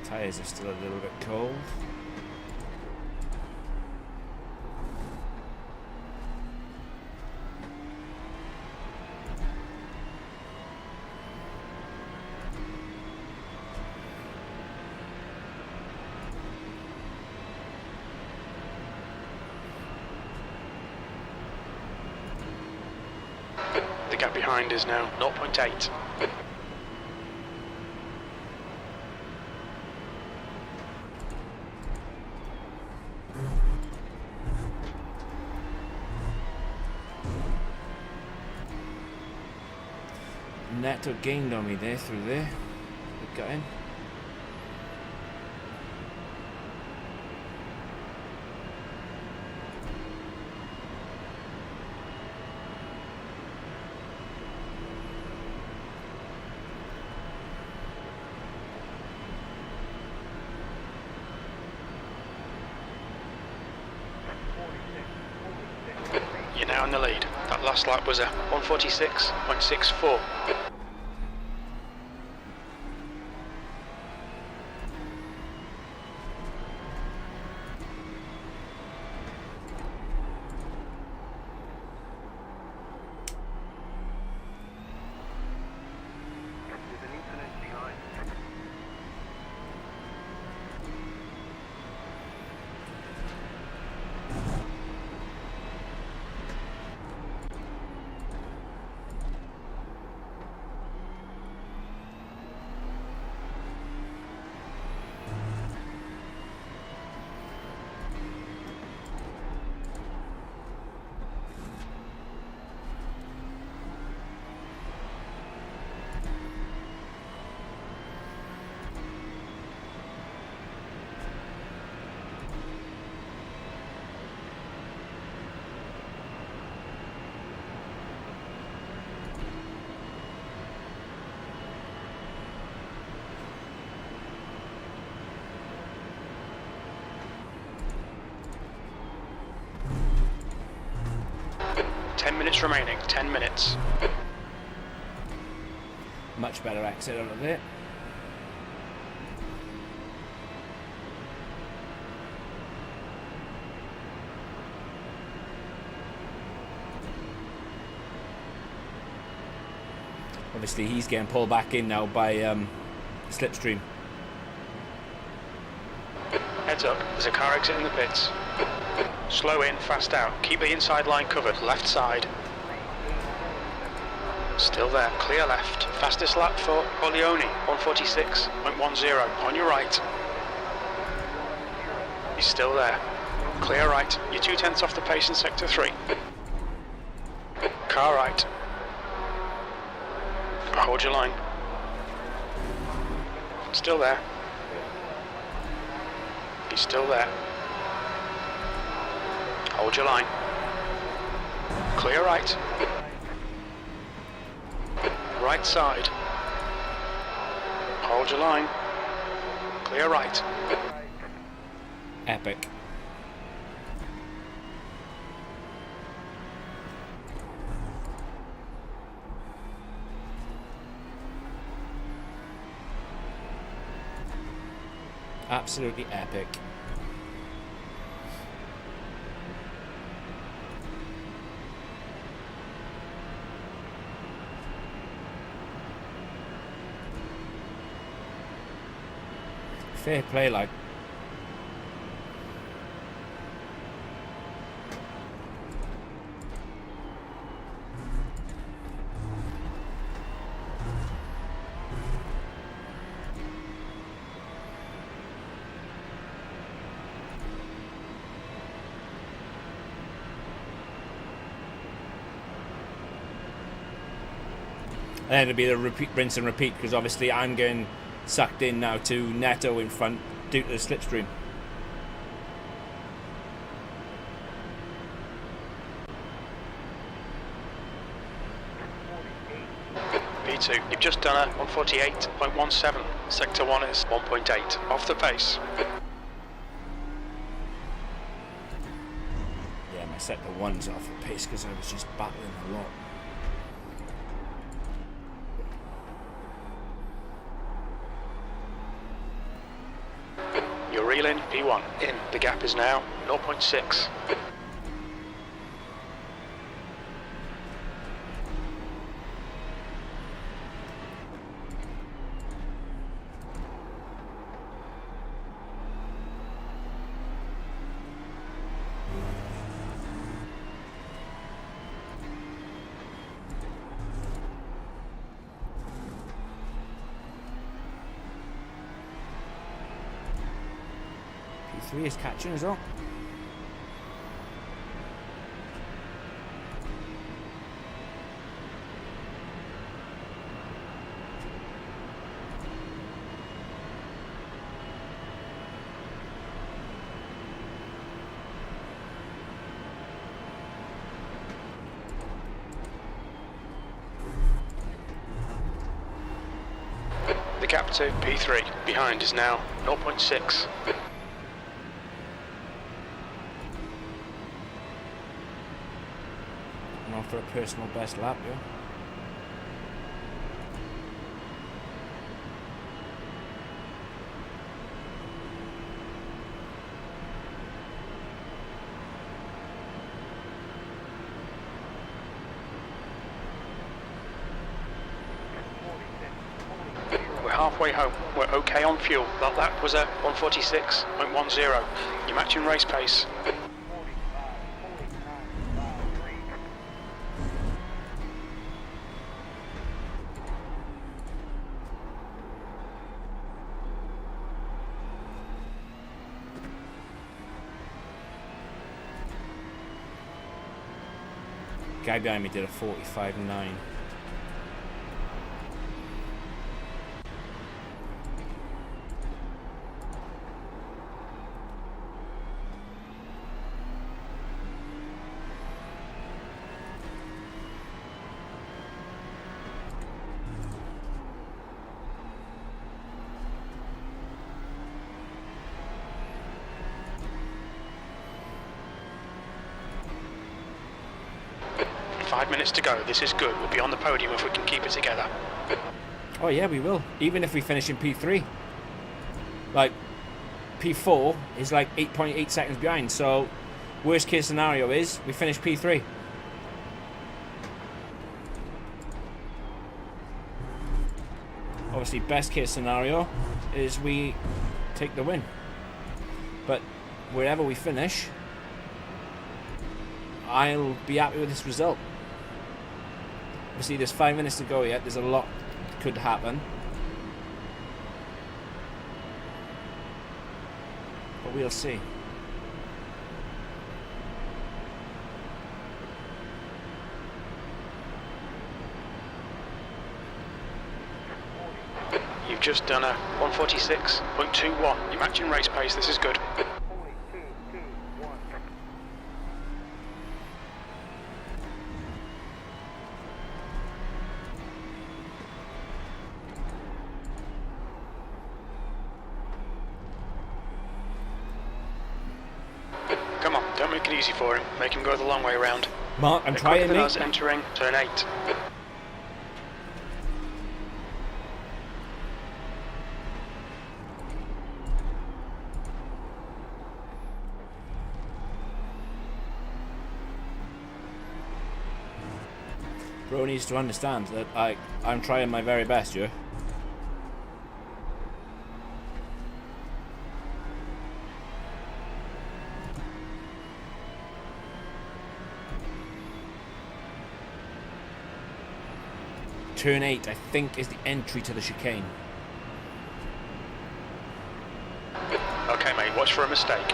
Speaker 1: Tyres are still a little bit cold.
Speaker 2: The gap behind is now 0.8.
Speaker 1: Neto gained on me there through there. Got in.
Speaker 2: You're now in the lead. That last lap was a 146.64.
Speaker 3: There's an incident behind.
Speaker 2: Minutes remaining, 10 minutes.
Speaker 1: Much better exit out of it. Obviously he's getting pulled back in now by Slipstream.
Speaker 2: Heads up, there's a car exiting the pits. Slow in, fast out. Keep the inside line covered, left side. Still there. Clear left. Fastest lap for Oleoni, 146.10. On your right. He's still there. Clear right. You're 2/10 off the pace in sector 3. Car right. Hold your line. Still there. He's still there. Hold your line. Clear right. Right side. Hold your line. Clear right.
Speaker 1: Epic. Absolutely epic. Fair play, like. And it'll be the repeat, rinse and repeat, because obviously I'm getting sucked in now to Neto in front due to the slipstream.
Speaker 2: P2, you've just done a 148.17. Sector 1 is 1.8. Off the pace.
Speaker 1: Yeah, my sector 1's off the pace because I was just battling a lot.
Speaker 2: You're reeling, P1 in. The gap is now 0.6.
Speaker 1: P3 is catching as well.
Speaker 2: The gap to P3 behind is now 0.6.
Speaker 1: For a personal best lap, yeah.
Speaker 2: We're halfway home. We're okay on fuel. That lap was at 146.10. You're matching race pace.
Speaker 1: Guy behind me did a 45.9.
Speaker 2: Minutes to go. This is good. We'll be on the podium if we can keep it together.
Speaker 1: Oh yeah, we will. Even if we finish in P3. Like, P4 is like 8.8 seconds behind. So, worst case scenario is we finish P3. Obviously, best case scenario is we take the win. But wherever we finish, I'll be happy with this result. Obviously, there's 5 minutes to go yet. There's a lot could happen. But we'll see.
Speaker 2: You've just done a 146.21. You're matching race pace. This is good. Come on, don't make it easy for him. Make him go the long way around.
Speaker 1: Mark, I'm
Speaker 2: They're
Speaker 1: trying,
Speaker 2: quicker than
Speaker 1: mate.
Speaker 2: us entering turn 8.
Speaker 1: Bro needs to understand that I'm trying my very best, yeah? Turn 8, I think, is the entry to the chicane.
Speaker 2: Okay, mate, watch for a mistake.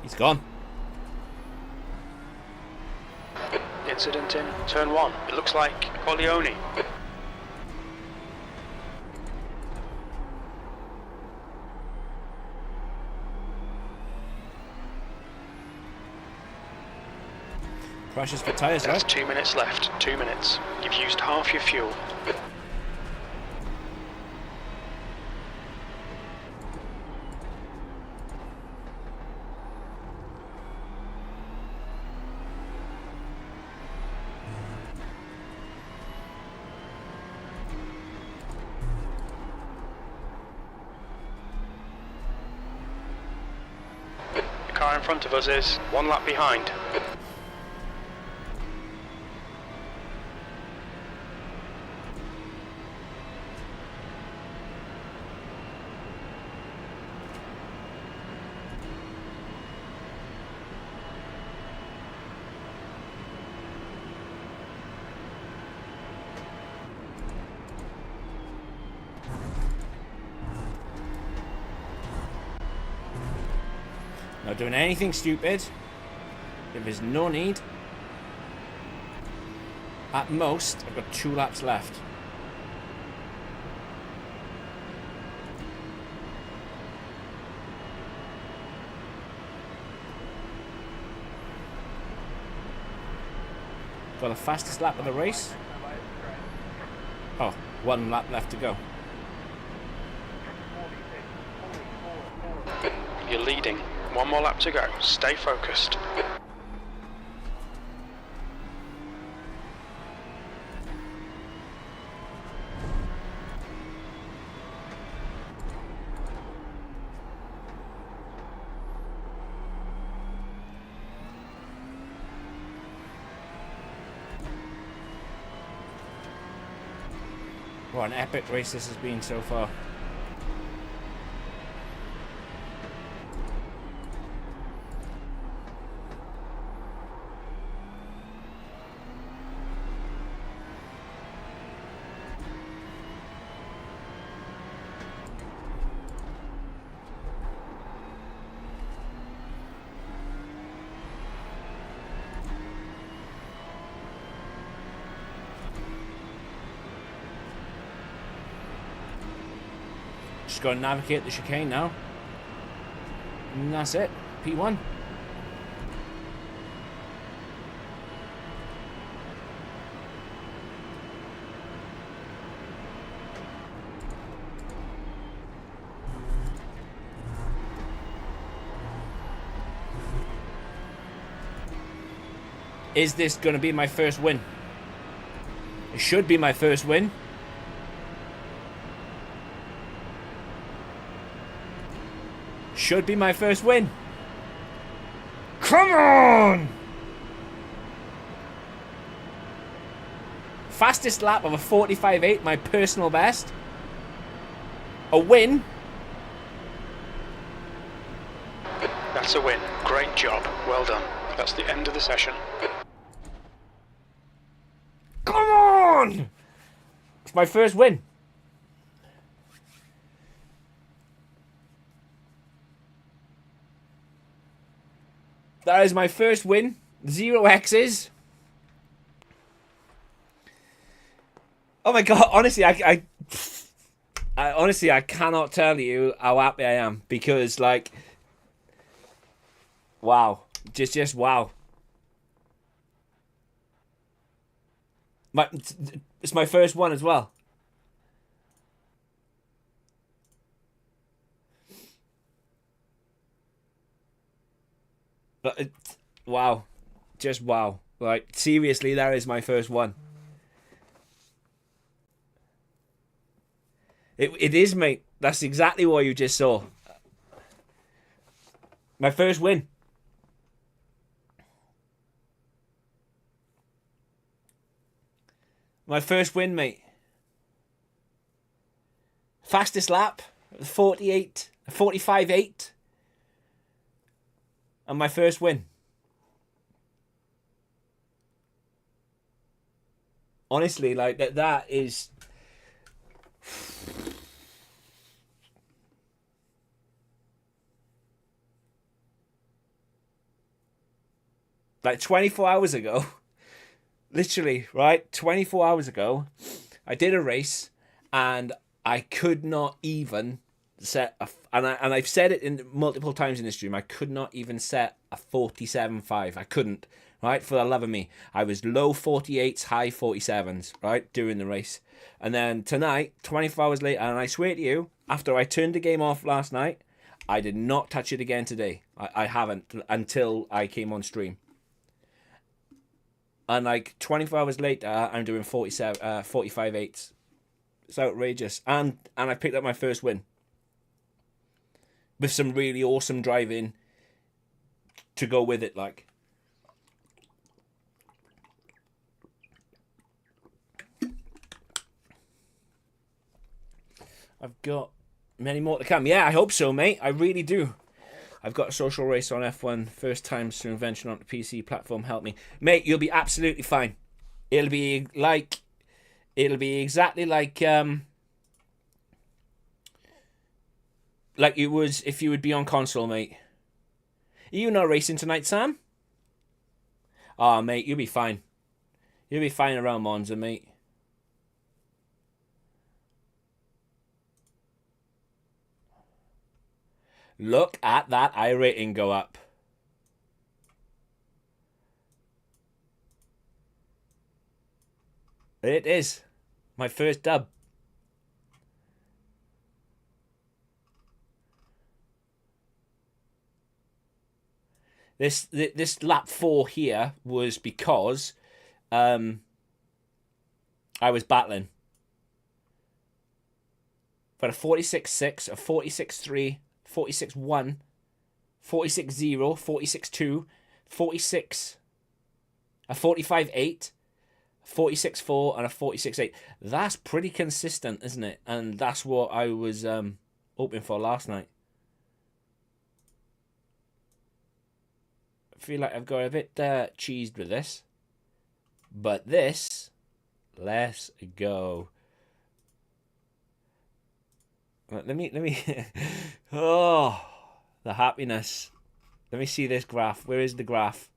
Speaker 1: He's gone.
Speaker 2: Incident in turn 1. It looks like Corleone.
Speaker 1: Crashes for tyres,
Speaker 2: That's
Speaker 1: right?
Speaker 2: 2 minutes left. 2 minutes. You've used half your fuel. The car in front of us is 1 lap behind.
Speaker 1: Not doing anything stupid. There is no need. At most, I've got 2 laps left. Got the fastest lap of the race. Oh, 1 lap left to go.
Speaker 2: You're leading. 1 more lap to go. Stay focused.
Speaker 1: What an epic race this has been so far. Just got to navigate the chicane now. And that's it. P1. Is this going to be my first win? It should be my first win. Should be my first win. Come on! Fastest lap of a 45.8, my personal best. A win.
Speaker 2: That's a win. Great job. Well done. That's the end of the session.
Speaker 1: Come on! It's my first win. That is my first win. 0 X's. Oh my god, honestly, I honestly, I cannot tell you how happy I am because, like, wow, just wow. It's my first one as well. But wow, just wow. Like, seriously, that is my first one. It is, mate. That's exactly what you just saw. My first win. My first win, mate. Fastest lap, 45.8. And my first win. Honestly, like, that is... Like 24 hours ago, literally, right? 24 hours ago, I did a race and I could not even set a, and I've said it in multiple times in this stream, I could not even set a 47.5. I couldn't, right? For the love of me. I was low 48s, high 47s, right? During the race. And then tonight, 24 hours later, and I swear to you, after I turned the game off last night, I did not touch it again today. I haven't until I came on stream. And like 24 hours later, I'm doing 45.8. It's outrageous. And I picked up my first win. With some really awesome driving to go with it, like. I've got many more to come. Yeah, I hope so, mate. I really do. I've got a social race on F1. First time to invention on the PC platform. Help me. Mate, you'll be absolutely fine. It'll be exactly like it was if you would be on console, mate. Are you not racing tonight, Sam? Oh, mate, you'll be fine. You'll be fine around Monza, mate. Look at that iRating go up. It is my first dub. This lap 4 here was because I was battling for a 46.6, a 46.3, 46.1, 46.0, 46.2, 46, a 45.8, 46.4, and a 46.8. That's pretty consistent, isn't it? And that's what I was hoping for last night. I feel like I've got a bit cheesed with this. But this, let's go. Let me oh, the happiness. Let me see this graph. Where is the graph?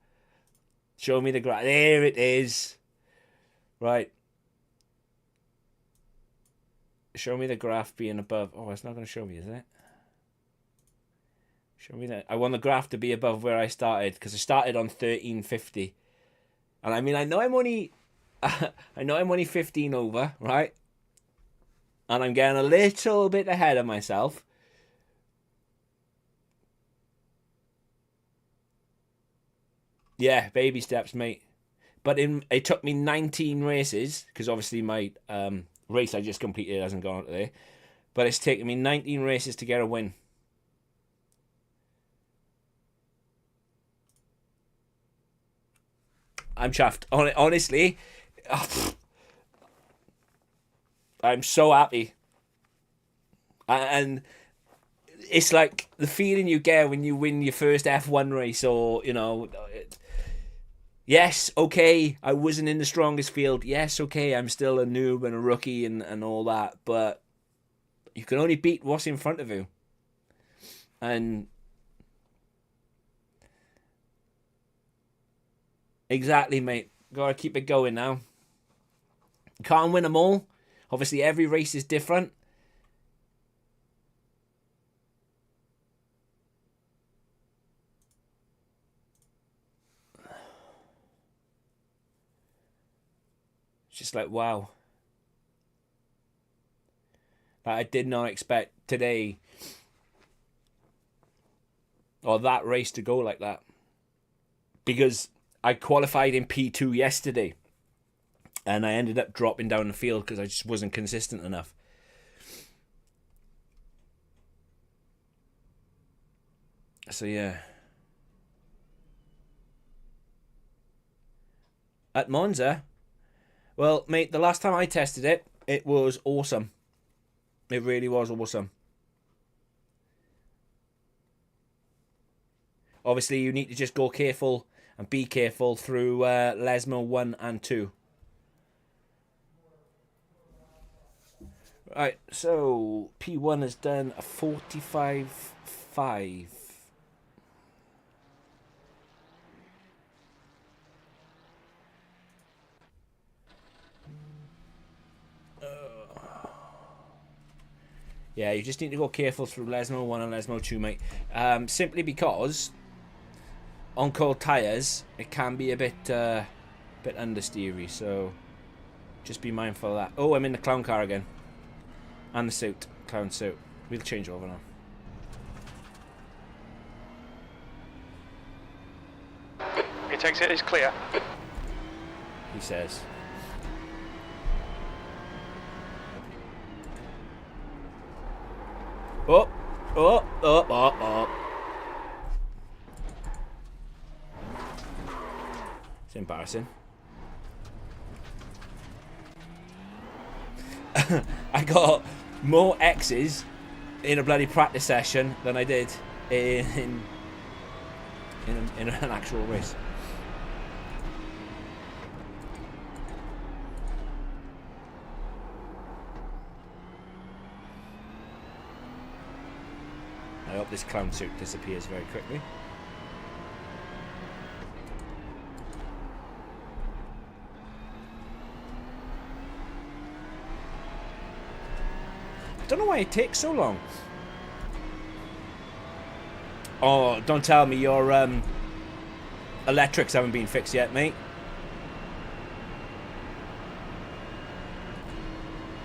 Speaker 1: Show me the graph. There it is. Right. Show me the graph being above. Oh, it's not going to show me, is it? Show me that. I want the graph to be above where I started because I started on 1350. And I mean, I know I'm only 15 over, right? And I'm getting a little bit ahead of myself. Yeah, baby steps, mate. But it took me 19 races, because obviously my race I just completed hasn't gone out there. But it's taken me 19 races to get a win. I'm chuffed. Honestly, I'm so happy. And it's like the feeling you get when you win your first F1 race, or, you know, yes, okay, I wasn't in the strongest field. Yes, okay, I'm still a noob and a rookie and all that, but you can only beat what's in front of you. And exactly, mate. Gotta keep it going now. Can't win them all. Obviously, every race is different. It's just like, wow. I did not expect today or that race to go like that, because I qualified in P2 yesterday and I ended up dropping down the field because I just wasn't consistent enough. So yeah, at Monza, well, mate, the last time I tested it, it was awesome. It really was awesome. Obviously, you need to just go careful and be careful through Lesmo 1 and 2. Right, so P1 has done a 45.5. Yeah, you just need to go careful through Lesmo 1 and Lesmo 2, mate. Simply because on cold tyres, it can be a bit understeery, so just be mindful of that. Oh, I'm in the clown car again. And the suit, clown suit. We'll change over now.
Speaker 2: He takes it, it's clear.
Speaker 1: He says. Oh, oh, oh, oh, oh. It's embarrassing. I got more X's in a bloody practice session than I did in an actual race. I hope this clown suit disappears very quickly. I don't know why it takes so long. Oh, don't tell me your electrics haven't been fixed yet, mate.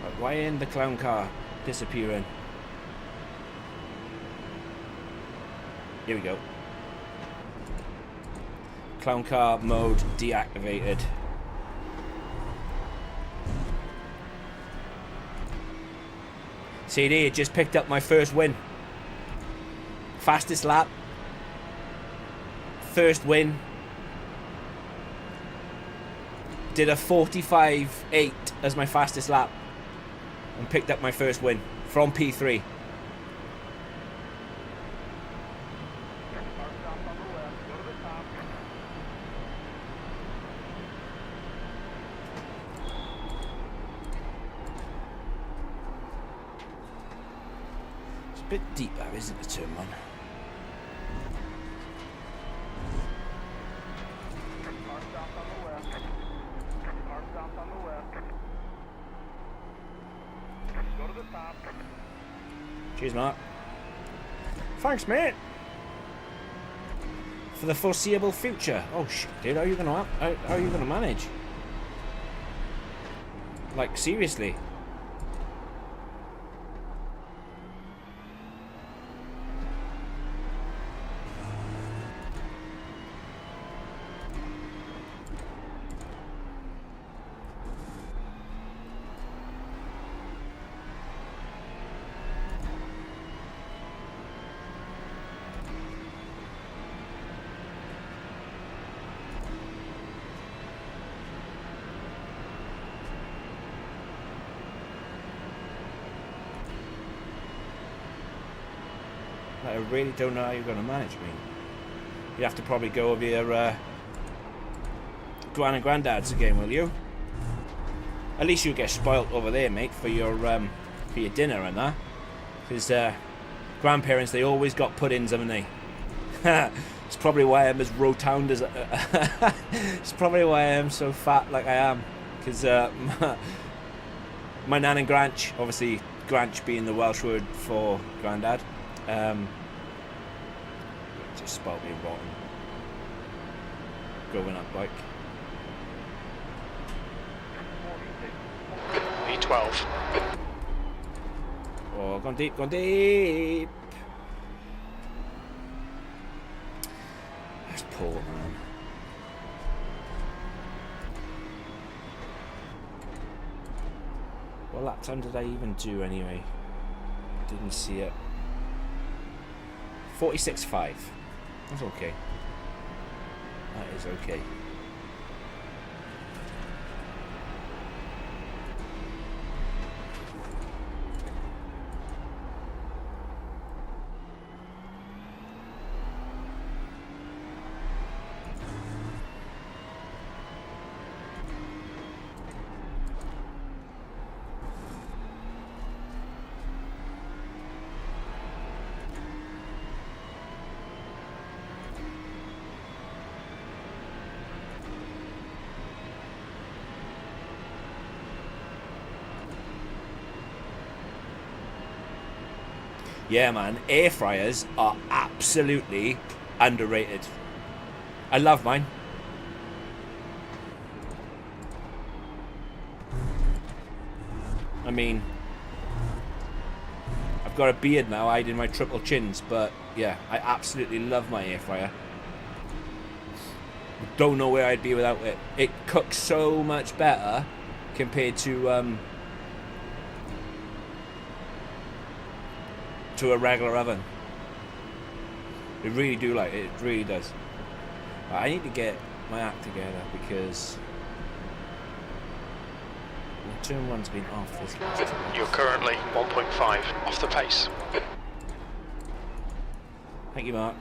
Speaker 1: Right, why isn't the clown car disappearing? Here we go. Clown car mode deactivated. CD, it just picked up my first win. Fastest lap. First win. Did a 45.8 as my fastest lap. And picked up my first win from P3. A bit deep that, isn't it, turn one? Cheers, Mark. Thanks, mate. For the foreseeable future. Oh shit, dude, how are you gonna manage? Like, seriously. I really don't know how you're going to manage me. You have to probably go with your gran and granddad's again, will you? At least you'll get spoilt over there, mate, for your dinner and that. Because grandparents, they always got puddings, haven't they? It's probably why I'm as rotund as it's probably why I am so fat like I am. Because my nan and Granch, obviously Granch being the Welsh word for granddad, just spoilt me rotten growing up like.
Speaker 2: P12.
Speaker 1: Oh, gone deep, gone deep. That's poor, man. What lap time did I even do anyway? Didn't see it. 46.5. That's okay. That is okay. Yeah, man, air fryers are absolutely underrated. I love mine. I mean, I've got a beard now hiding my triple chins, but yeah, I absolutely love my air fryer. Don't know where I'd be without it. It cooks so much better compared to a regular oven. I really do like it. It really does. I need to get my act together because my turn one's been off this last time.
Speaker 2: You're currently 1.5 off the pace.
Speaker 1: Thank you, Mark.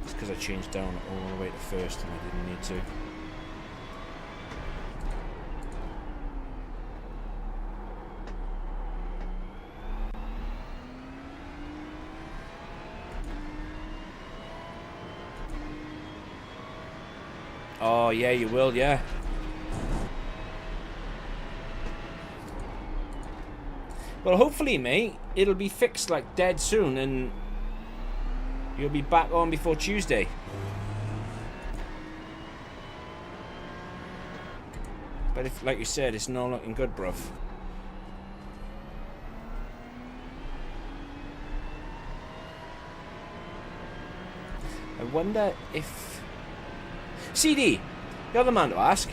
Speaker 1: It's because I changed down all the way to first and I didn't need to. Oh, yeah, you will, yeah. Well, hopefully, mate, it'll be fixed, like, dead soon, and you'll be back on before Tuesday. But if, like you said, it's not looking good, bruv. I wonder if... CD, the other man to ask.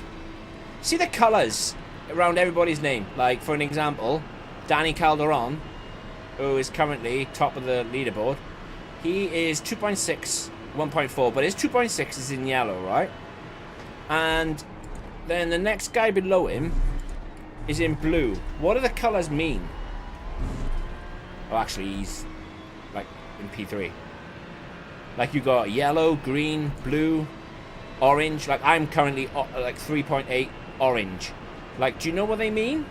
Speaker 1: See the colours around everybody's name. Like, for an example, Danny Calderon, who is currently top of the leaderboard. He is 2.6, 1.4, but his 2.6 is in yellow, right? And then the next guy below him is in blue. What do the colours mean? Oh, actually, he's, like, in P3. Like, you got yellow, green, blue... orange, like I'm currently like 3.8 orange. Like, do you know what they mean?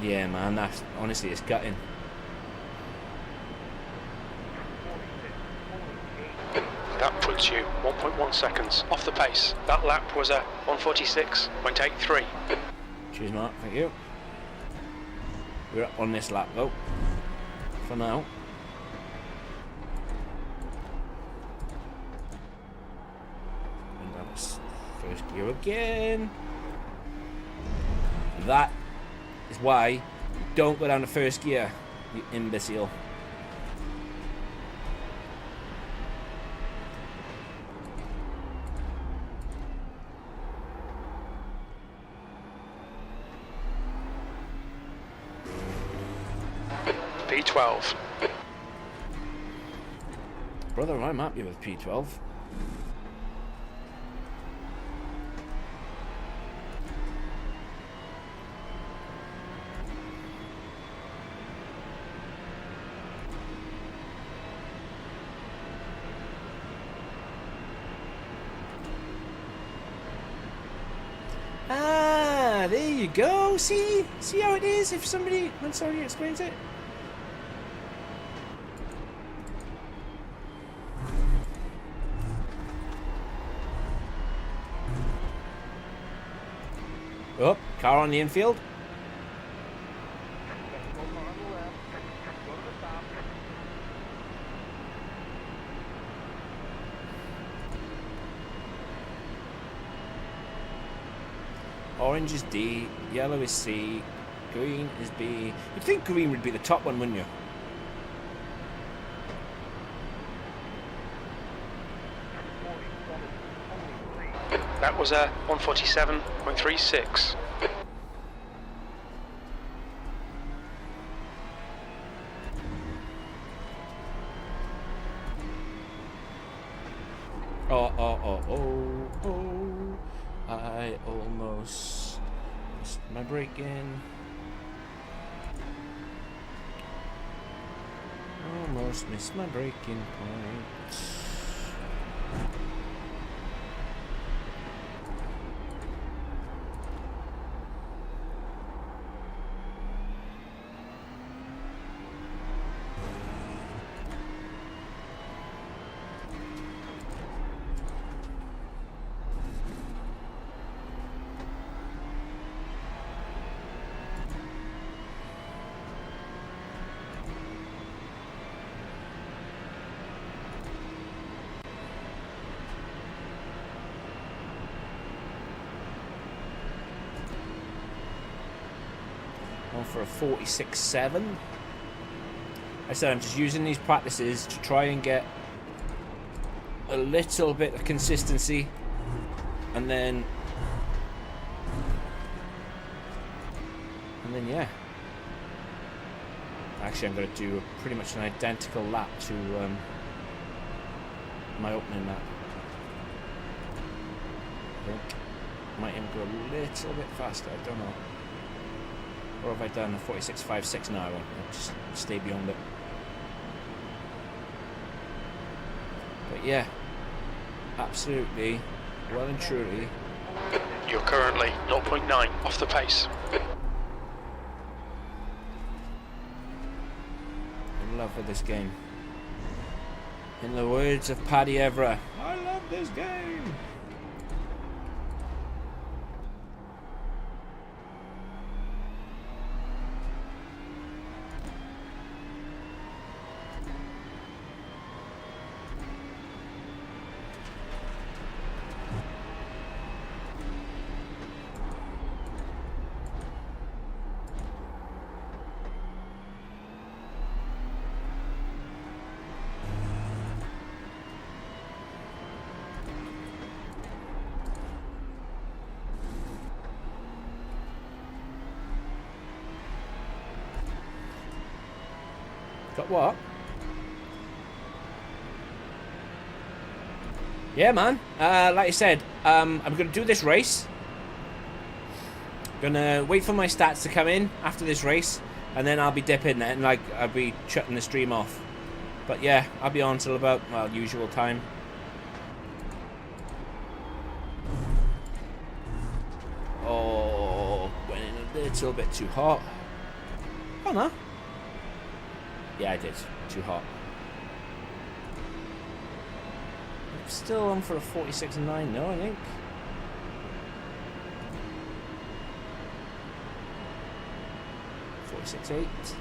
Speaker 1: Yeah, man, that's honestly, it's gutting.
Speaker 2: That puts you 1.1 seconds off the pace. That lap was a 146.83.
Speaker 1: Cheers, Mark. Thank you. We're up on this lap though, for now. And that was first gear again. That is why you don't go down to first gear, you imbecile.
Speaker 2: P12.
Speaker 1: Brother, I'm happy with P12. go. See how it is if somebody explains it. Oh, car on the infield. Orange is D, yellow is C, green is B. You'd think green would be the top one, wouldn't you?
Speaker 2: That was a 147.36.
Speaker 1: Oh. I almost missed my break in. Almost missed my breaking point. For a 46.7. I said I'm just using these practices to try and get a little bit of consistency, and then yeah. Actually, I'm going to do pretty much an identical lap to my opening lap. I think might even go a little bit faster. I don't know. Or have I done a 46.56 now? I'll just stay beyond it. But yeah, absolutely, well and truly.
Speaker 2: You're currently 0.9 off the pace.
Speaker 1: In love with this game. In the words of Paddy Evra, I love this game. Got what? Yeah, man. Like I said, I'm going to do this race. Gonna wait for my stats to come in after this race, and then I'll be dipping and I'll be shutting the stream off. But yeah, I'll be on till about, well, usual time. Oh, went in a little bit too hot. Oh no. Yeah, I did. Too hot. I'm still on for a 46.9, no, I think. 46.8. It's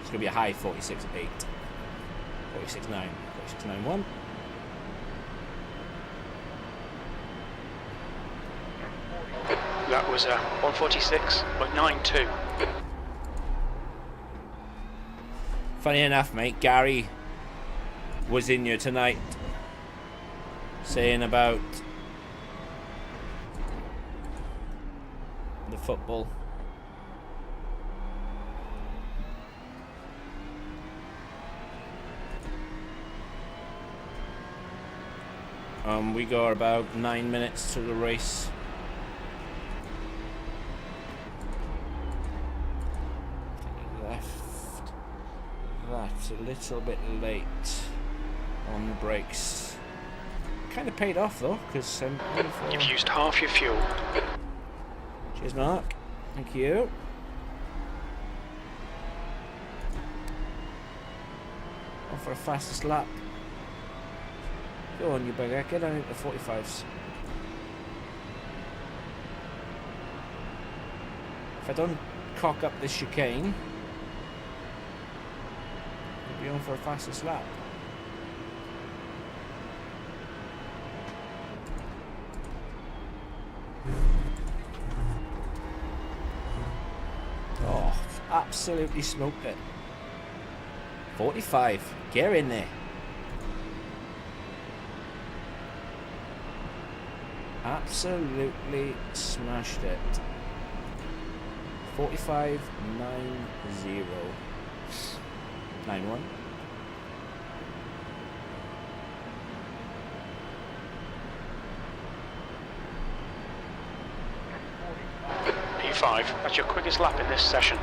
Speaker 1: going to be a high 46.8. 46.9. 46.91.
Speaker 2: That was a 146.92.
Speaker 1: Funny enough, mate, Gary was in here tonight saying about the football. We got about 9 minutes to the race. That's a little bit late on the brakes. Kind of paid off though, because
Speaker 2: you've used half your fuel.
Speaker 1: Cheers, Mark. Thank you. On for a fastest lap. Go on, you bugger. Get down into the 45s. If I don't cock up this chicane, I'll be on for a fastest lap. Oh, absolutely smoked it. 45. Get in there. Absolutely smashed it. 45.90. 91.
Speaker 2: P5, that's your quickest lap in this session.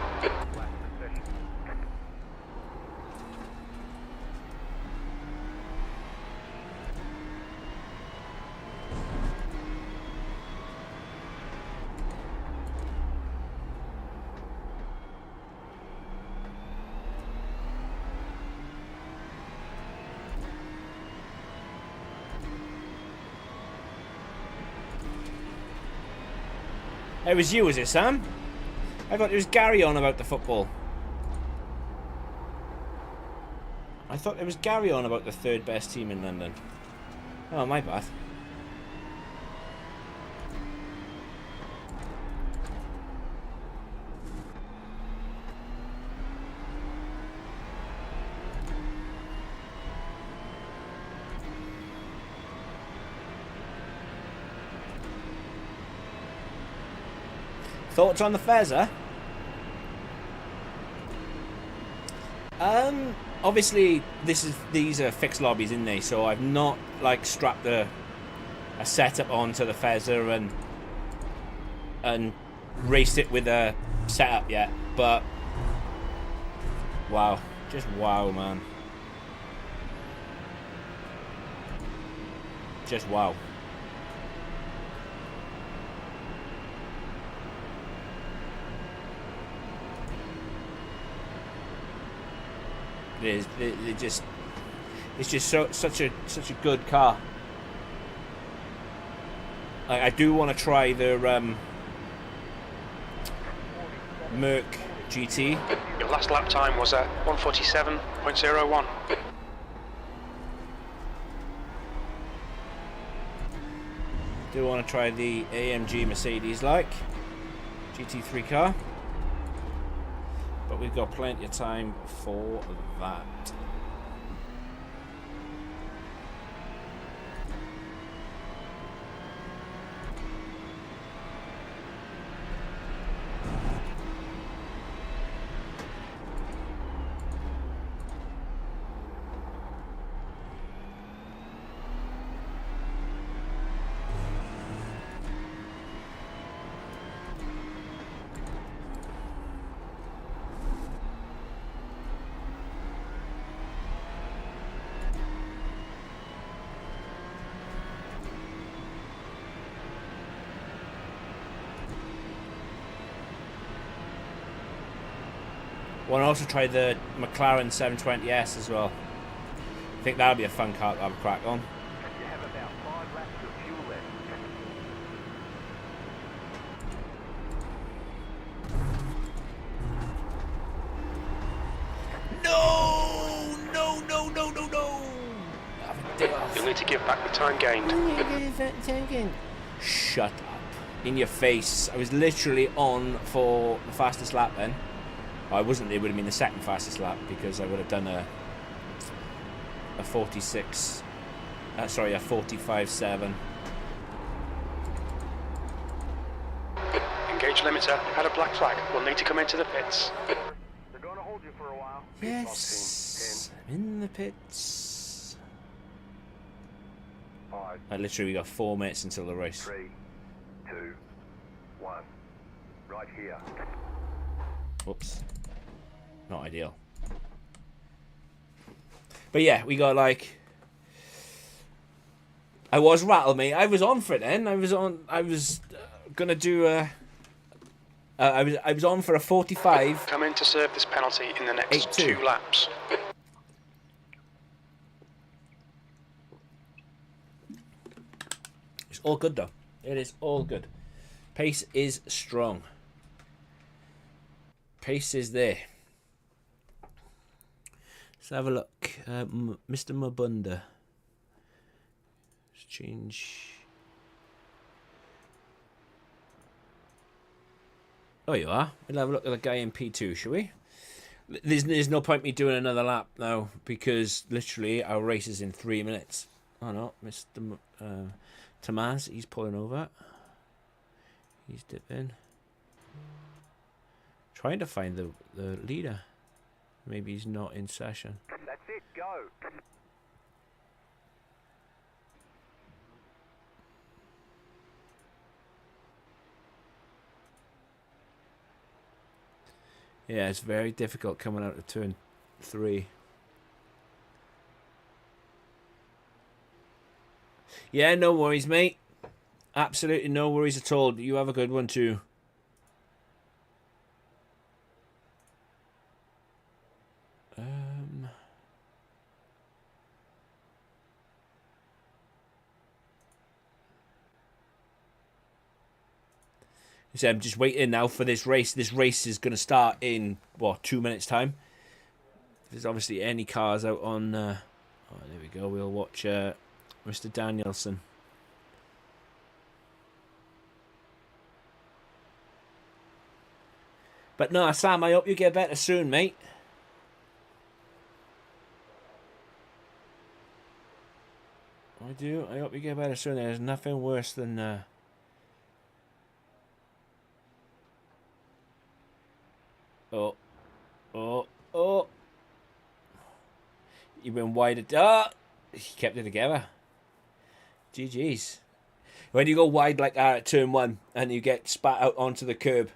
Speaker 1: It was you, was it, Sam? I thought it was Gary on about the football. I thought it was Gary on about the third best team in London. Oh, my bad. Thoughts on the Fezzer? Obviously these are fixed lobbies, isn't they? So I've not like strapped a setup onto the Fezzer and raced it with a setup yet. But wow, just wow, man. Just wow. It's just such a good car. I do want to try the Merc GT.
Speaker 2: Your last lap time was at 1:47.01.
Speaker 1: Do want to try the AMG Mercedes like GT3 car. But we've got plenty of time for that. Want to also try the McLaren 720S as well. I think that'll be a fun car to have a crack on.
Speaker 3: You have about 5 laps of fuel left.
Speaker 1: No!
Speaker 2: You'll need to give back the time gained.
Speaker 1: Shut up. In your face. I was literally on for the fastest lap then. I wasn't, it would have been the second fastest lap because I would have done a 46, sorry, a 45.7.
Speaker 2: Engage limiter, had a black flag. We'll need to come into the pits.
Speaker 3: They're going to hold you for a while.
Speaker 1: Yes, I'm in the pits.
Speaker 3: 5,
Speaker 1: I literally got 4 minutes until the race.
Speaker 3: 3, 2, 1. Right here.
Speaker 1: Whoops. Not ideal. But yeah, we got like... I was rattled, mate. I was on for it then. I was gonna do I was on for a 45.
Speaker 2: Come in to serve this penalty in the next
Speaker 1: 8-2.
Speaker 2: 2 laps.
Speaker 1: It's all good though. It is all good. Pace is strong. Pace is there. Let's have a look. Mr. Mabunda. Let's change. Oh, you are. We'll have a look at the guy in P2, shall we? There's no point me doing another lap now because literally our race is in 3 minutes. Oh no, Mr. Tamaz, he's pulling over. He's dipping. Trying to find the leader. Maybe he's not in session.
Speaker 3: That's it, go.
Speaker 1: Yeah, it's very difficult coming out of turn 3. Yeah, no worries, mate. Absolutely no worries at all. You have a good one too. So I'm just waiting now for this race. This race is going to start in, what, 2 minutes time. If there's obviously any cars out on... oh, there we go. We'll watch Mr. Danielson. But no, Sam, I hope you get better soon, mate. I do. I hope you get better soon. There's nothing worse than... Oh. He went wide. He kept it together. GG's. When you go wide like that at turn 1 and you get spat out onto the curb,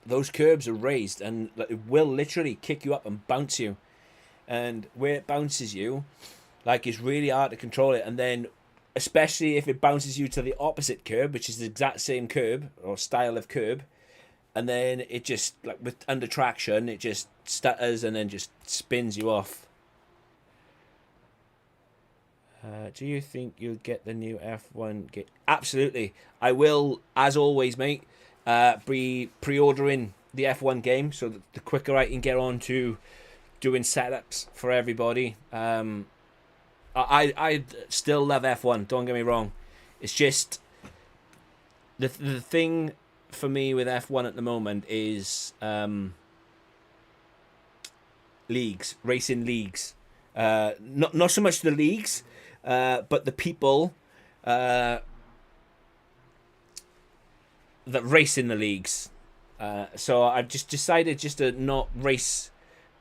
Speaker 1: those curbs are raised and it will literally kick you up and bounce you. And where it bounces you, like, it's really hard to control it. And then, especially if it bounces you to the opposite curb, which is the exact same curb or style of curb, and then it just, like, with under traction, it just stutters and then just spins you off. Do you think you'll get the new F1 game? Absolutely. I will, as always, mate, be pre-ordering the F1 game, so that the quicker I can get on to doing setups for everybody. I still love F1, don't get me wrong. It's just the thing for me with F1 at the moment is leagues, racing leagues. Not so much the leagues, but the people that race in the leagues. So I've just decided just to not race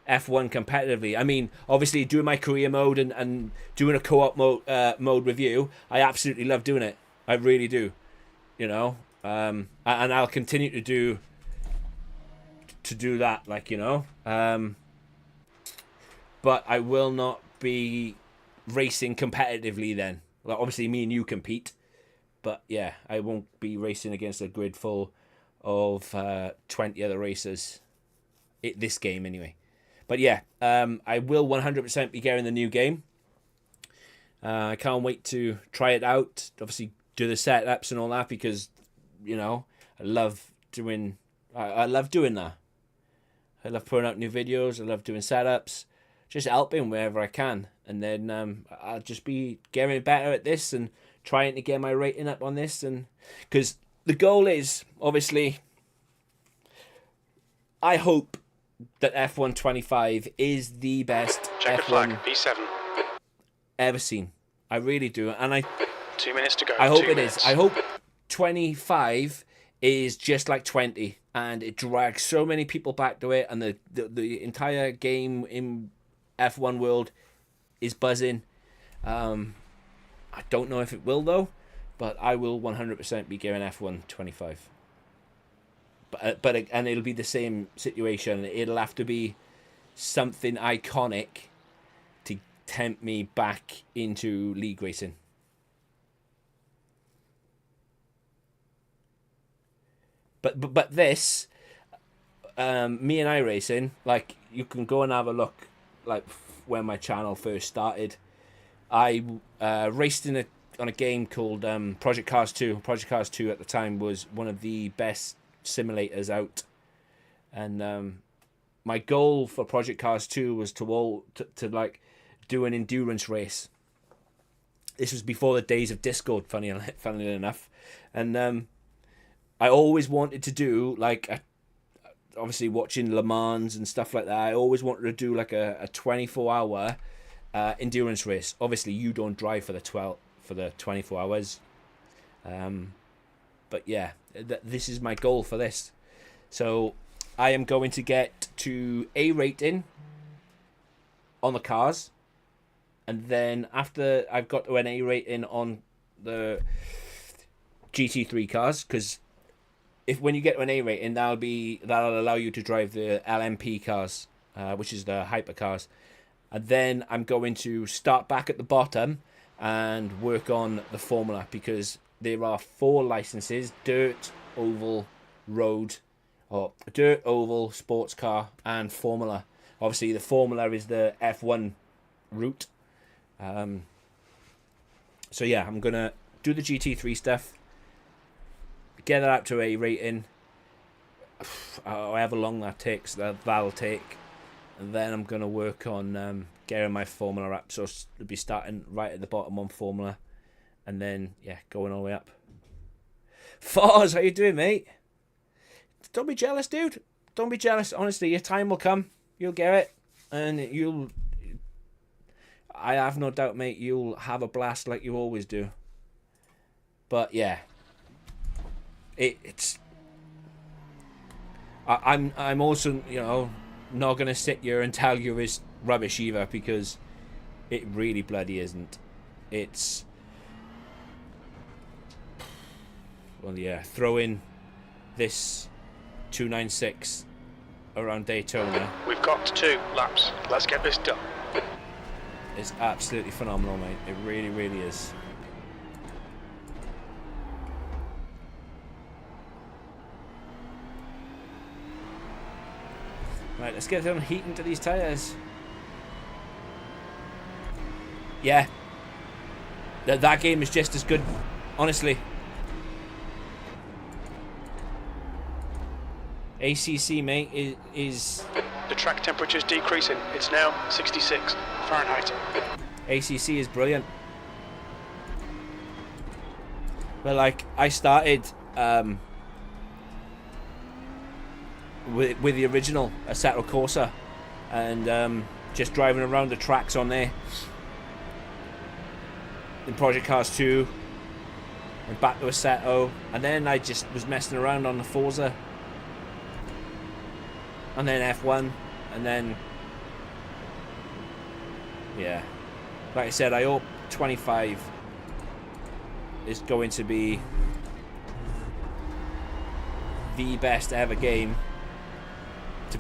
Speaker 1: F1 competitively. I mean, obviously doing my career mode and doing a co-op mode review, I absolutely love doing it. I really do, you know. And I'll continue to do that, like, you know. But I will not be racing competitively then. Well, obviously me and you compete, but yeah, I won't be racing against a grid full of 20 other racers. This game anyway. But yeah, I will 100% be getting the new game. I can't wait to try it out. Obviously, do the setups and all that because, you know, I love doing that. I love putting out new videos. I love doing setups, just helping wherever I can. And then I'll just be getting better at this and trying to get my rating up on this. And because the goal is, obviously, I hope that F1 25 is the best
Speaker 2: Checkered
Speaker 1: F1
Speaker 2: flag, P7.
Speaker 1: ever seen. I really do. And
Speaker 2: 2 minutes to go.
Speaker 1: I hope
Speaker 2: 2
Speaker 1: it
Speaker 2: minutes.
Speaker 1: is. I hope 25 is just like 20 and it drags so many people back to it, and the entire game in F1 world is buzzing. I don't know if it will though, but I will 100% be giving F1 25. But it'll be the same situation. It'll have to be something iconic to tempt me back into league racing. But this, me and iRacing, like, you can go and have a look, like, when my channel first started. I raced on a game called Project Cars 2. Project Cars 2 at the time was one of the best simulators out. And my goal for Project Cars 2 was to like do an endurance race. This was before the days of Discord, funnily enough. And I always wanted to do, like, obviously watching Le Mans and stuff like that, I always wanted to do like a 24-hour endurance race. Obviously, you don't drive for the 24 hours. But yeah, this is my goal for this. So I am going to get to A rating on the cars. And then after I've got to an A rating on the GT3 cars, because when you get to an A rating, that'll allow you to drive the LMP cars, which is the hypercars. And then I'm going to start back at the bottom and work on the Formula, because there are 4 licenses: dirt, oval, road, or dirt, oval, sports car, and Formula. Obviously, the Formula is the F1 route. So yeah, I'm going to do the GT3 stuff, get that up to A rating, however long that takes, that'll take. And then I'm going to work on getting my Formula up. So it'll be starting right at the bottom on Formula. And then, yeah, going all the way up. Foz, how you doing, mate? Don't be jealous, dude. Don't be jealous. Honestly, your time will come. You'll get it. And I have no doubt, mate, you'll have a blast like you always do. But, yeah. I'm also, not going to sit here and tell you it's rubbish either, because it really bloody isn't. It's, well, yeah, throw in this 296 around Daytona.
Speaker 2: We've got 2 laps. Let's get this done.
Speaker 1: It's absolutely phenomenal, mate. It really, really is. Right, let's get some heat into these tyres. Yeah. That game is just as good, honestly. ACC, mate, is...
Speaker 2: The track temperature is decreasing. It's now 66 Fahrenheit.
Speaker 1: ACC is brilliant. But, like, I started... with the original Assetto Corsa, and just driving around the tracks on there in Project Cars 2 and back to Assetto, and then I just was messing around on the Forza, and then F1, and then yeah, like I said, I hope 25 is going to be the best ever game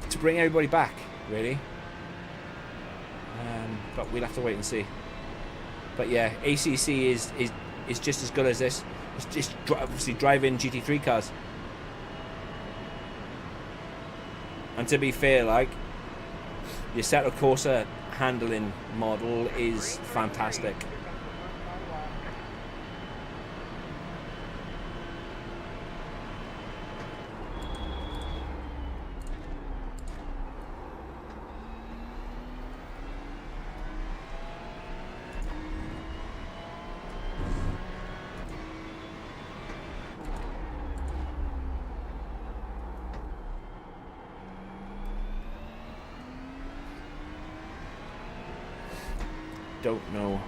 Speaker 1: to bring everybody back, really. But we'll have to wait and see. But yeah, ACC is just as good as this. It's just obviously driving GT3 cars. And to be fair, like, the Assetto Corsa handling model is fantastic. Don't know.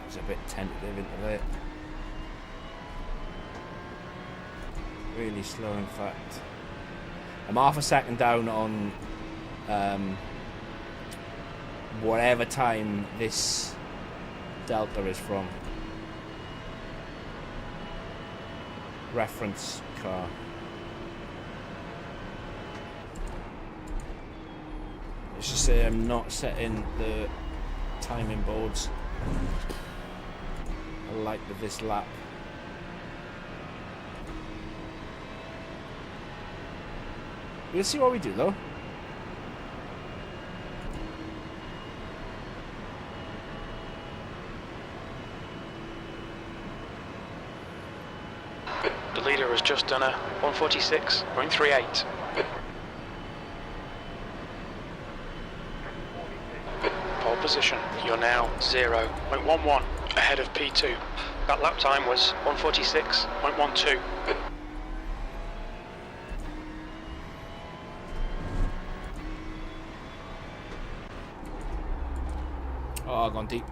Speaker 1: I was a bit tentative into that. Really slow, in fact. I'm half a second down on whatever time this delta is from. Reference car. Let's just say I'm not setting the timing boards like with this lap. We'll see what we do though.
Speaker 2: The leader has just done a 146.38. Pole position, you're now 0.11 ahead of P2. That lap time was 146.12.
Speaker 1: Oh, I've gone deep.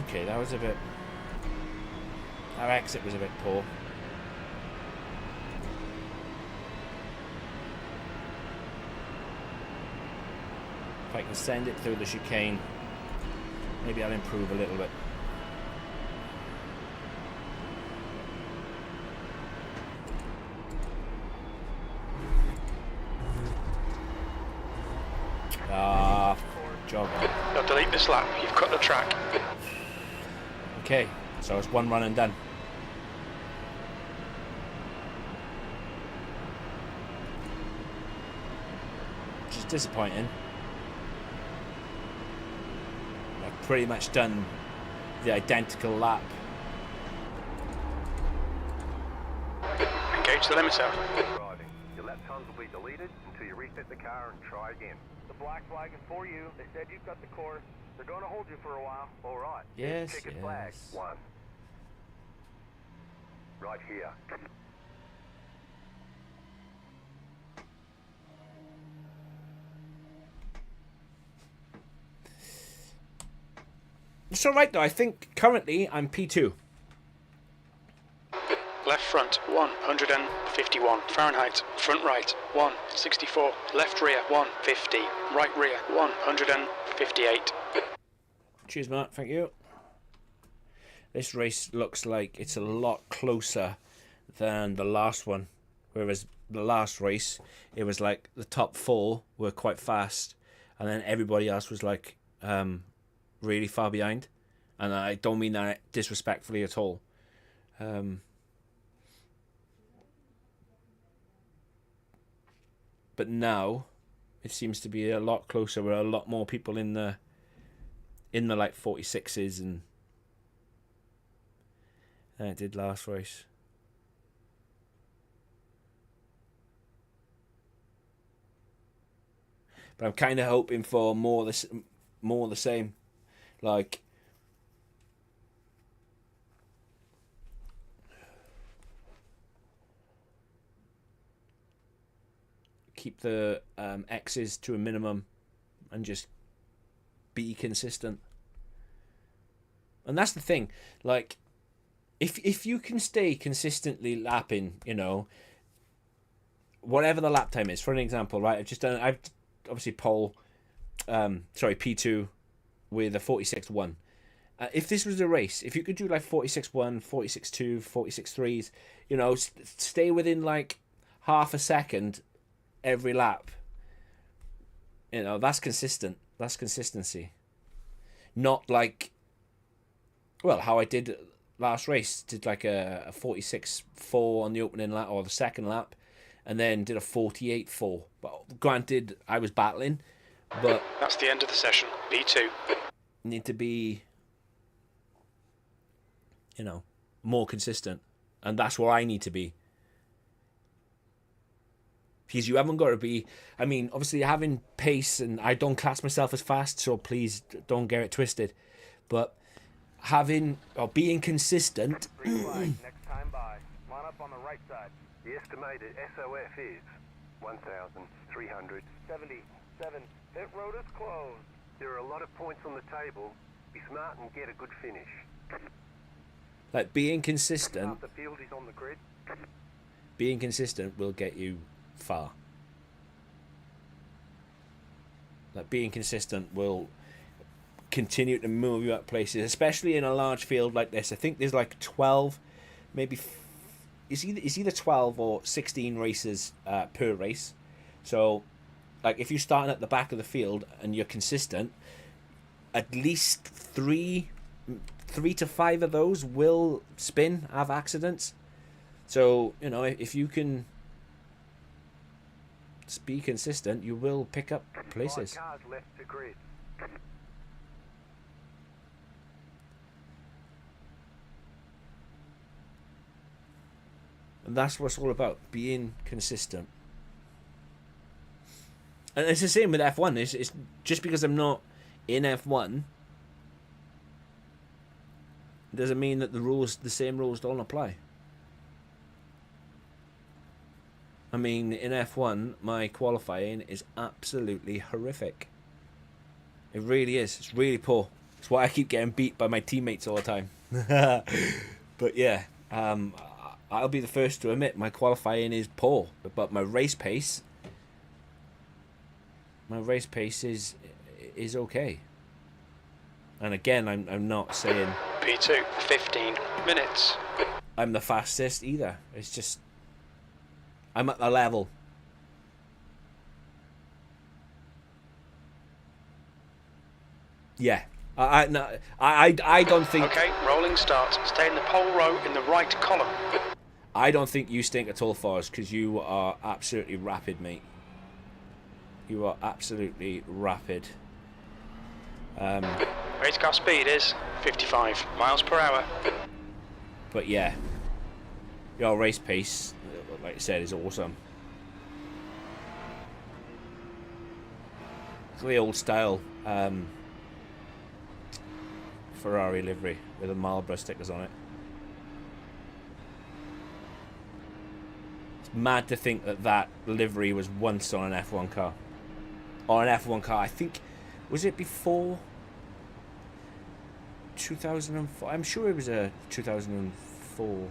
Speaker 1: Okay, that was a bit... Our exit was a bit poor. If I can send it through the chicane, maybe I'll improve a little bit. Ah, job.
Speaker 2: Now delete this lap, you've cut the track.
Speaker 1: Okay, so it's one run and done. Which is disappointing. I've pretty much done the identical lap.
Speaker 2: Engage the limiter.
Speaker 3: Driving. Your lap times will be deleted until you reset the car and try again. The black flag is for you. They said you've got the course. They're going to hold you for a while. All right.
Speaker 1: Yes,
Speaker 3: Ticket
Speaker 1: yes.
Speaker 3: flag. 1. Right here.
Speaker 1: It's alright though, I think currently I'm P2.
Speaker 2: Left front, 151 Fahrenheit. Front right, 164. Left rear, 150. Right rear, 158.
Speaker 1: Cheers, Matt. Thank you. This race looks like it's a lot closer than the last one. Whereas the last race, it was like the top 4 were quite fast. And then everybody else was like really far behind. And I don't mean that disrespectfully at all. But now, it seems to be a lot closer. With a lot more people in the like 46s and than it did last race. But I'm kind of hoping for more the same, like keep the X's to a minimum and just be consistent. And that's the thing, like if you can stay consistently lapping, you know, whatever the lap time is. For an example, right, I've obviously P2 with a 46.1. If this was a race, if you could do like 46.1, 46.2, 46.3s, you know, stay within like half a second every lap, you know, that's consistent. That's consistency. Not like, well, how I did last race, did like a 46.4 on the opening lap or the second lap, and then did a 48.4. But granted, I was battling, but
Speaker 2: that's the end of the session. P2.
Speaker 1: Need to be, you know, more consistent, and that's where I need to be. because you haven't got to be. I mean, obviously having pace, and I don't class myself as fast, so please don't get it twisted. But having or being consistent.
Speaker 3: Green flag, next time by. Line up on the right side. The estimated SOF is 1,377. Pit road is closed. There are a lot of points on the table. Be smart and get a good finish.
Speaker 1: Like being consistent.
Speaker 3: Half the field is on the grid.
Speaker 1: Being consistent will get you far. Like being consistent will continue to move you up places, especially in a large field like this. I think there's like 12, maybe it's either 12 or 16 races per race. So like if you're starting at the back of the field and you're consistent, at least three to five of those will spin, have accidents. So, you know, if you can be consistent, you will pick up places.
Speaker 3: 5 cars left to grid.
Speaker 1: And that's what it's all about, being consistent. And it's the same with F1. It's just because I'm not in F1 doesn't mean that the same rules don't apply. I mean, in F1, my qualifying is absolutely horrific. It really is. It's really poor. It's why I keep getting beat by my teammates all the time. But yeah, I'll be the first to admit my qualifying is poor. But my race pace is okay. And again, I'm not saying
Speaker 2: P2, 15 minutes.
Speaker 1: I'm the fastest either. It's just I'm at the level. Yeah. I don't think.
Speaker 2: Okay, rolling start. Stay in the pole row in the right column.
Speaker 1: I don't think you stink at all, Forrest, because you are absolutely rapid, mate. You are absolutely rapid.
Speaker 2: Race car speed is 55 miles per hour.
Speaker 1: But yeah, your race pace, like I said, is awesome. It's the old style Ferrari livery with the Marlboro stickers on it. It's mad to think that livery was once on an F1 car. Or an F1 car, I think, was it before 2004? I'm sure it was a 2004. It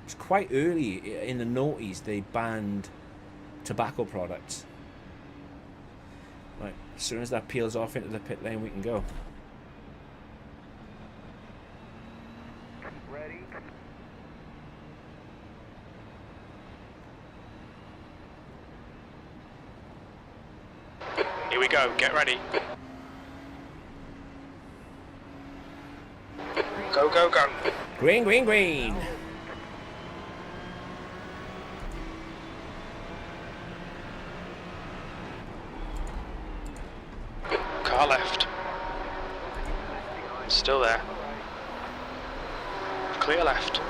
Speaker 1: was quite early in the noughties. They banned tobacco products. Right, as soon as that peels off into the pit lane, we can go.
Speaker 3: Ready?
Speaker 2: Here we go, get ready. Go, go, go.
Speaker 1: Green, green, green.
Speaker 2: Car left. Still there. Clear left.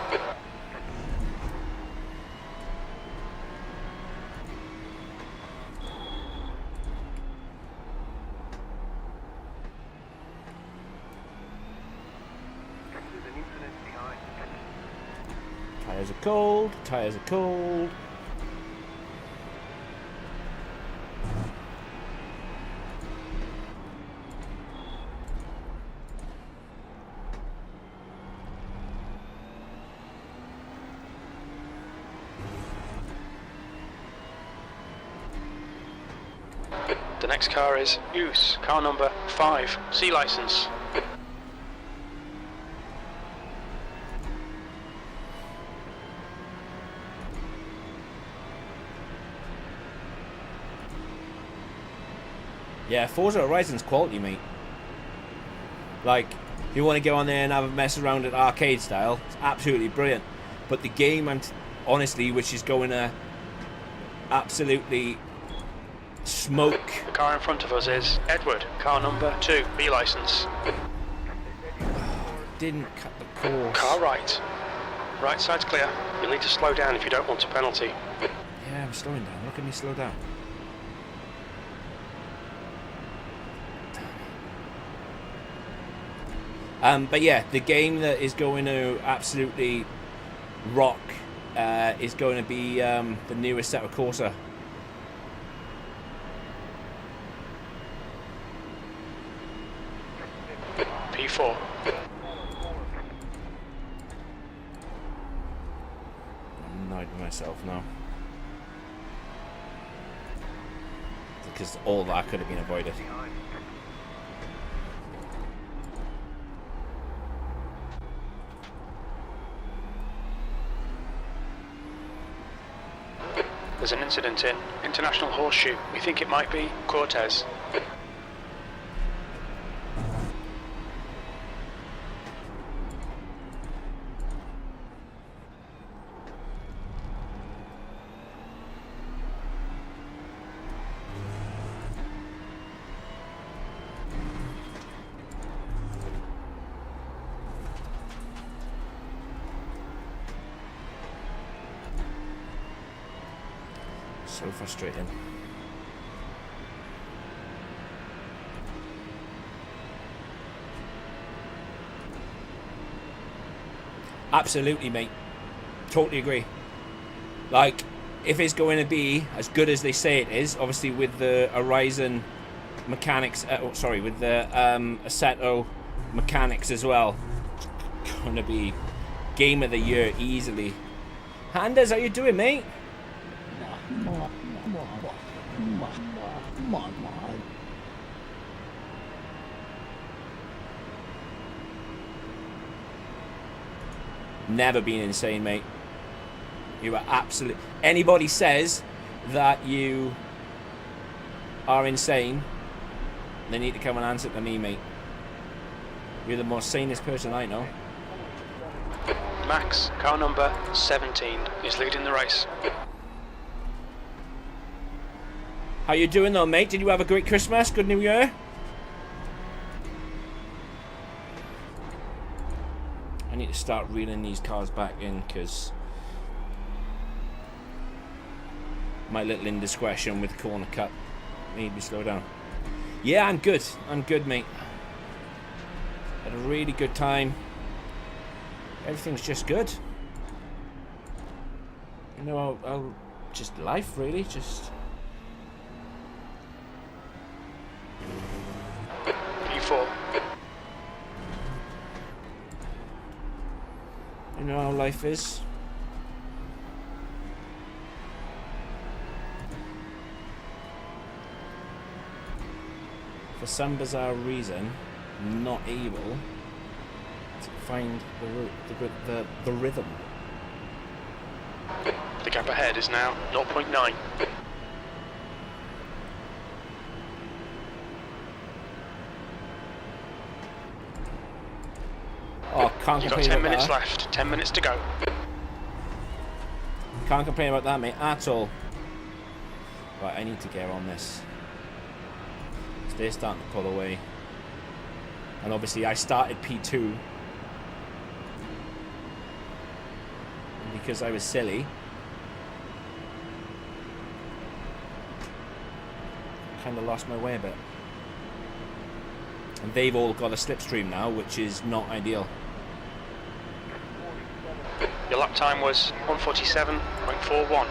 Speaker 1: Tires are cold, tires are cold.
Speaker 2: The next car is Use, car number 5, C license.
Speaker 1: Yeah, Forza Horizon's quality, mate. Like, if you want to get on there and have a mess around at arcade style, it's absolutely brilliant. But the game, honestly, which is going to absolutely smoke.
Speaker 2: The car in front of us is Edward, car number 2, B license.
Speaker 1: Didn't cut the course.
Speaker 2: Car right. Right side's clear. You'll need to slow down if you don't want a penalty.
Speaker 1: I'm slowing down. Look at me slow down. But yeah, the game that is going to absolutely rock is going to be the newest set of Corsa.
Speaker 2: P4.
Speaker 1: I'm annoyed with myself now. Because all that could have been avoided.
Speaker 2: There's an incident in International Horseshoe. We think it might be Cortez.
Speaker 1: So frustrating. Absolutely, mate. Totally agree. Like, if it's going to be as good as they say it is, obviously with the iRacing mechanics, with the Assetto mechanics as well, it's going to be game of the year easily. Handers, how you doing, mate? Never been insane, mate. You are absolutely... Anybody says that you are insane, they need to come and answer to me, mate. You're the most sanest person I know.
Speaker 2: Max, car number 17, is leading the race.
Speaker 1: How you doing though, mate? Did you have a great Christmas? Good New Year? I need to start reeling these cars back in because my little indiscretion with the corner cut made me slow down. Yeah, I'm good. I'm good, mate. Had a really good time. Everything's just good. You know, I'll just life, really. Just...
Speaker 2: P4.
Speaker 1: You know how life is. For some bizarre reason, not able to find the rhythm.
Speaker 2: The gap ahead is now 0.9.
Speaker 1: Oh, can't
Speaker 2: You've got
Speaker 1: complain
Speaker 2: 10
Speaker 1: about
Speaker 2: minutes
Speaker 1: that.
Speaker 2: left, 10 minutes to go.
Speaker 1: Can't complain about that, mate, at all. Right, I need to get on this. They're starting to pull away. And obviously I started P2 because I was silly. Kind of lost my way a bit. And they've all got a slipstream now, which is not ideal.
Speaker 2: Your lap time was 1:47.41.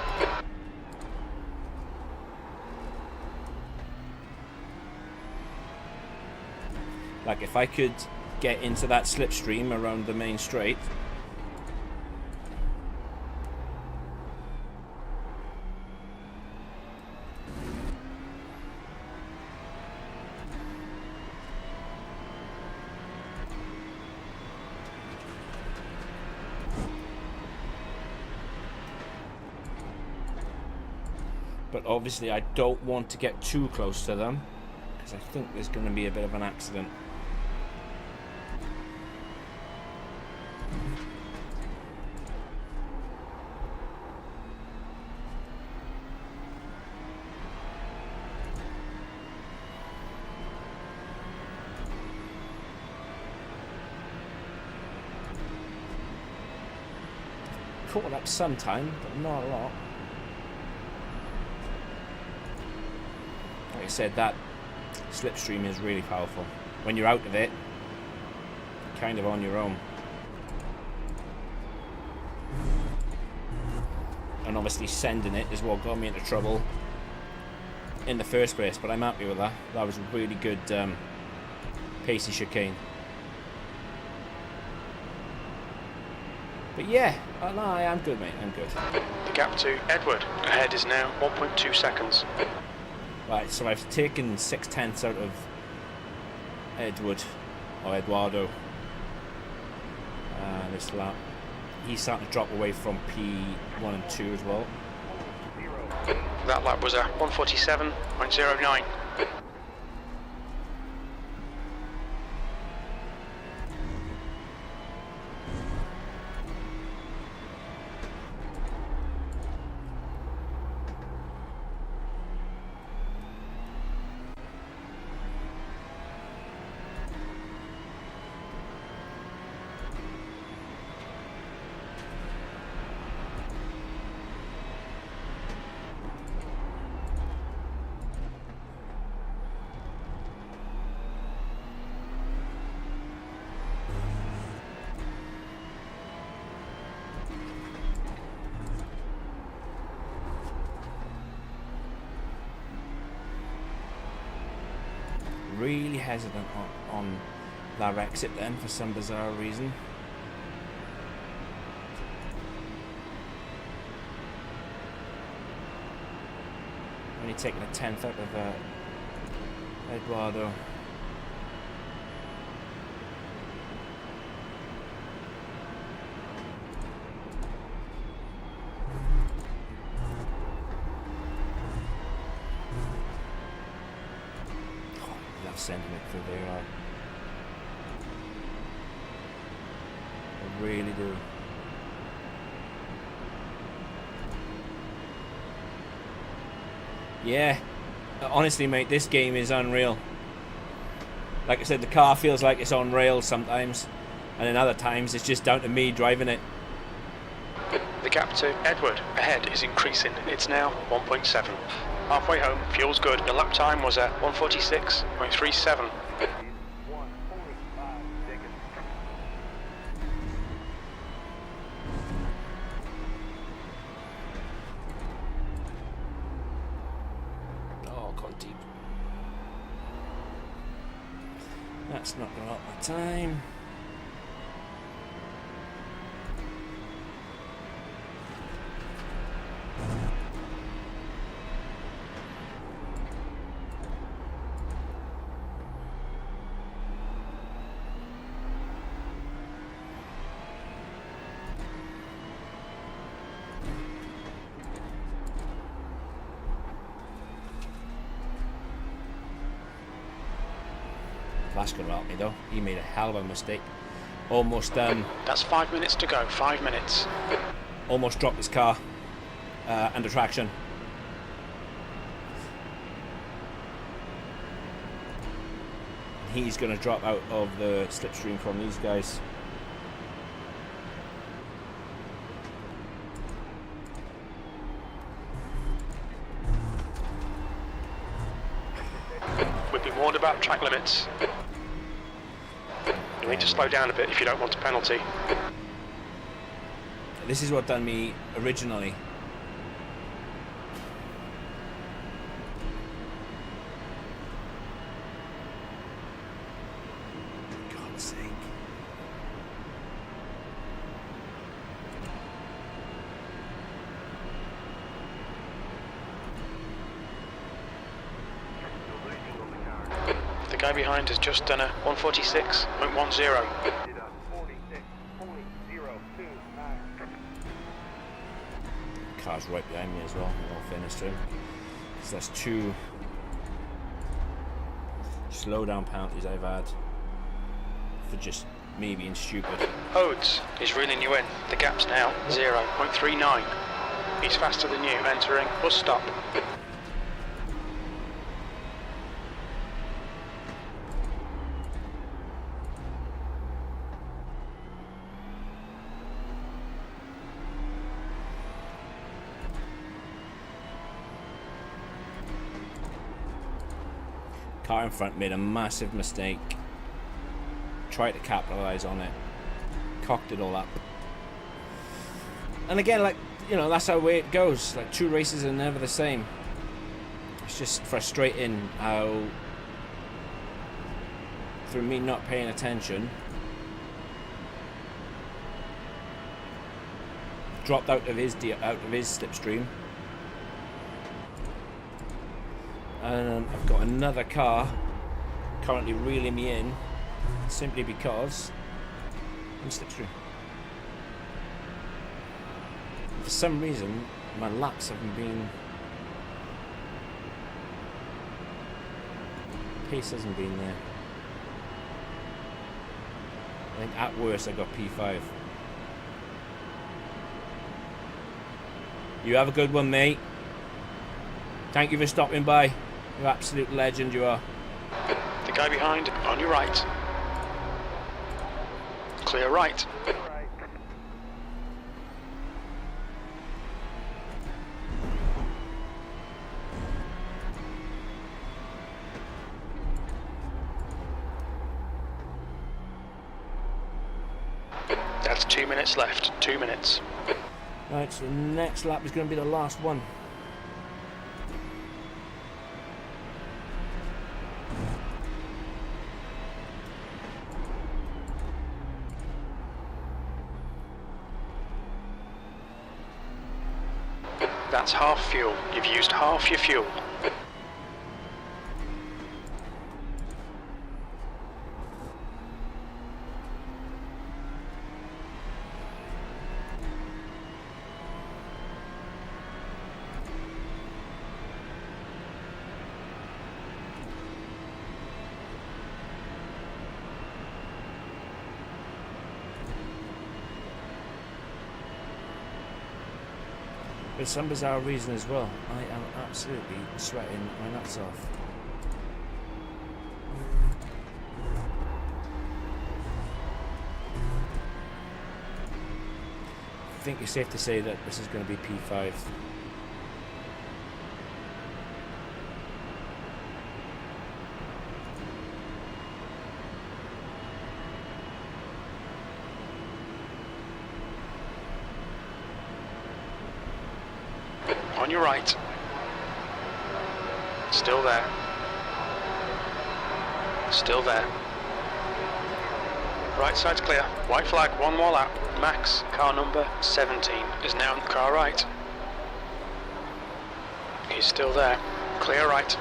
Speaker 1: Like, if I could get into that slipstream around the main straight. But obviously I don't want to get too close to them, because I think there's going to be a bit of an accident. Caught up sometime, but not a lot. I said, that slipstream is really powerful. When you're out of it, kind of on your own. And obviously sending it is what got me into trouble in the first place, but I'm happy with that. That was a really good pacey chicane. But yeah, no, I am good, mate, I'm good.
Speaker 2: The gap to Edward ahead is now 1.2 seconds.
Speaker 1: Right, so I've taken 6/10 out of Edward, or Eduardo, this lap. He's starting to drop away from P1 and 2 as well.
Speaker 2: That lap was a 147.09.
Speaker 1: Really hesitant on that exit then for some bizarre reason. Only taking a 10th out of Eduardo. Sending it through there, I really do. Yeah, honestly, mate, this game is unreal. Like I said, the car feels like it's on rails sometimes, and then other times it's just down to me driving it.
Speaker 2: The gap to Edward ahead is increasing. It's now 1.7. Halfway home, fuel's good. The lap time was at 146.37.
Speaker 1: Oh, gone deep. That's not going to help my time. That's going to help me though. He made a hell of a mistake. Almost
Speaker 2: That's 5 minutes to go. 5 minutes.
Speaker 1: Almost dropped his car under traction. He's going to drop out of the slipstream from these guys.
Speaker 2: We've been warned about track limits. You need to slow down a bit if you don't want a penalty.
Speaker 1: This is what done me originally. God's sake.
Speaker 2: The guy behind has just done a 146.10.
Speaker 1: Car's right behind me as well, in all fairness to him. So that's 2 slow down penalties I've had for just me being stupid.
Speaker 2: Odes is reeling you in. The gap's now 0.39. He's faster than you entering bus stop.
Speaker 1: Car in front made a massive mistake. Tried to capitalize on it. Cocked it all up. And again, like, you know, that's how way it goes. Like, 2 races are never the same. It's just frustrating how, through me not paying attention, dropped out of his slipstream. And I've got another car currently reeling me in simply because I'm slipstream. For some reason, my laps haven't been... pace hasn't been there. I think at worst I got P5. You have a good one, mate. Thank you for stopping by. You absolute legend you are.
Speaker 2: The guy behind, on your right. Clear right. That's 2 minutes left. 2 minutes.
Speaker 1: Right, so the next lap is going to be the last one.
Speaker 2: That's half fuel. You've used half your fuel.
Speaker 1: For some bizarre reason as well, I am absolutely sweating my nuts off. I think it's safe to say that this is going to be P5.
Speaker 2: On your right. Still there. Still there. Right side's clear. White flag, one more lap. Max, car number 17, is now in car right. He's still there. Clear right.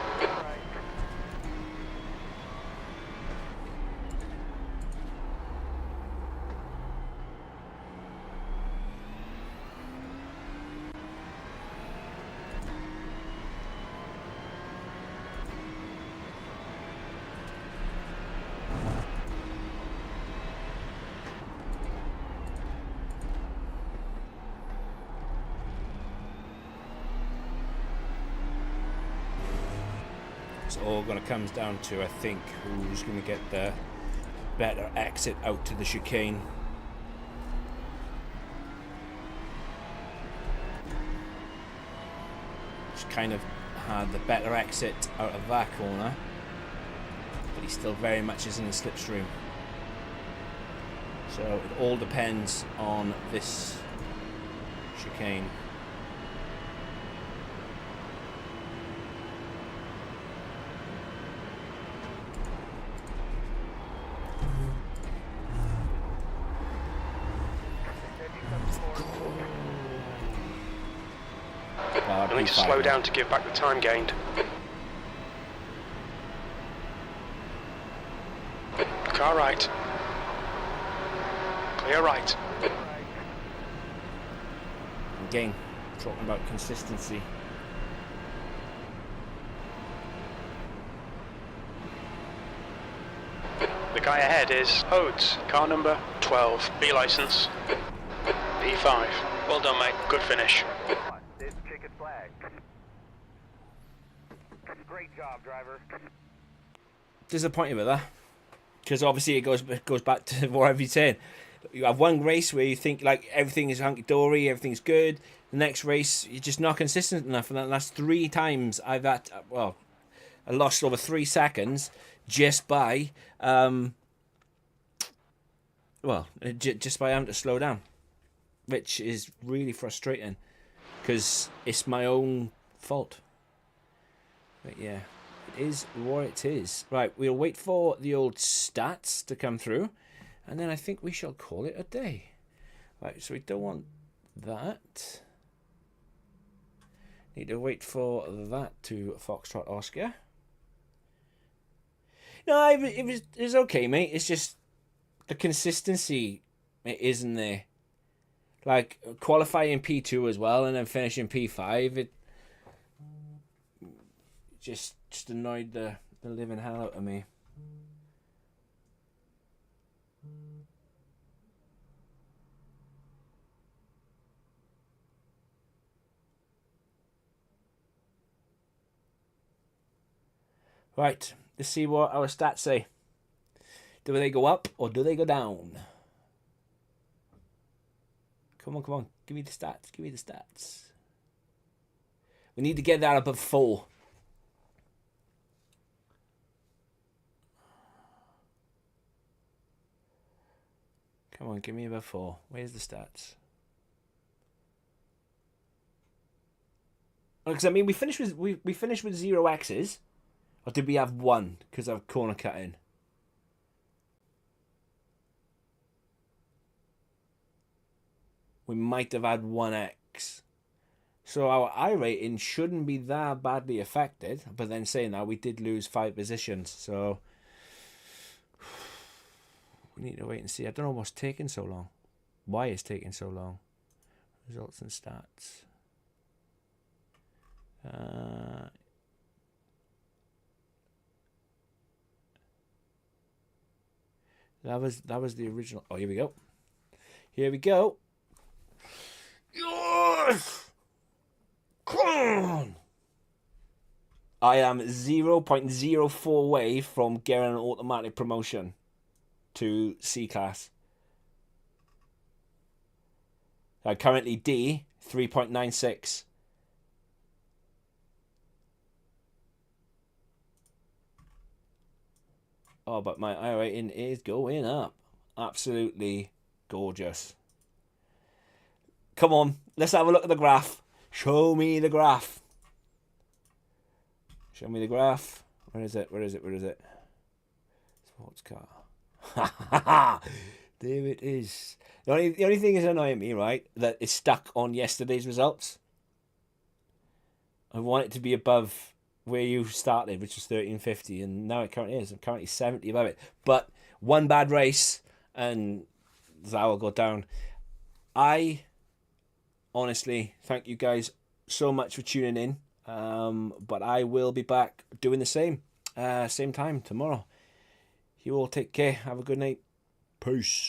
Speaker 1: It's all going to come down to, I think, who's going to get the better exit out to the chicane. Just kind of had the better exit out of that corner, but he still very much is in the slipstream. So it all depends on this chicane.
Speaker 2: I need to slow down to give back the time gained. Car right. Clear right.
Speaker 1: Again, talking about consistency.
Speaker 2: The guy ahead is Odes, car number 12, B license, P5. Well done, mate. Good finish.
Speaker 3: It's chicken flag. Great job, driver.
Speaker 1: Disappointed with that, because obviously it goes back to what I've been saying. You have one race where you think like everything is hunky-dory, everything's good. The next race, you're just not consistent enough, and that's 3 times I've had. Well, I lost over 3 seconds just by, just by having to slow down, which is really frustrating because it's my own fault. But yeah, it is what it is. Right, we'll wait for the old stats to come through, and then I think we shall call it a day. Right, so we don't want that. Need to wait for that to Foxtrot Oscar. No, it was okay, mate. It's just the consistency, it isn't there. Like qualifying P2 as well, and then finishing P5, it just annoyed the living hell out of me. Right, let's see what our stats say. Do they go up or do they go down? Come on. Give me the stats. We need to get that above 4. Come on, give me above 4. Where's the stats? Because I mean, we finished with 0 X's, or did we have 1 because of corner cutting? We might have had 1 X. So our iRating shouldn't be that badly affected. But then saying that, we did lose 5 positions. So we need to wait and see. I don't know what's taking so long. Why it's taking so long. Results and stats. That was the original. Oh, here we go. Yes! Come on! I am 0.04 away from getting an automatic promotion to C class. Currently D, 3.96. Oh, but my iRating is going up. Absolutely gorgeous. Come on, let's have a look at the graph. Show me the graph. Show me the graph. Where is it? Sports car. There it is. The only thing is annoying me, right? That it's stuck on yesterday's results. I want it to be above where you started, which was 1350, and now it currently is. I'm currently 70 above it. But one bad race, and that will go down. Honestly, thank you guys so much for tuning in. But I will be back doing the same time tomorrow. You all take care. Have a good night. Peace.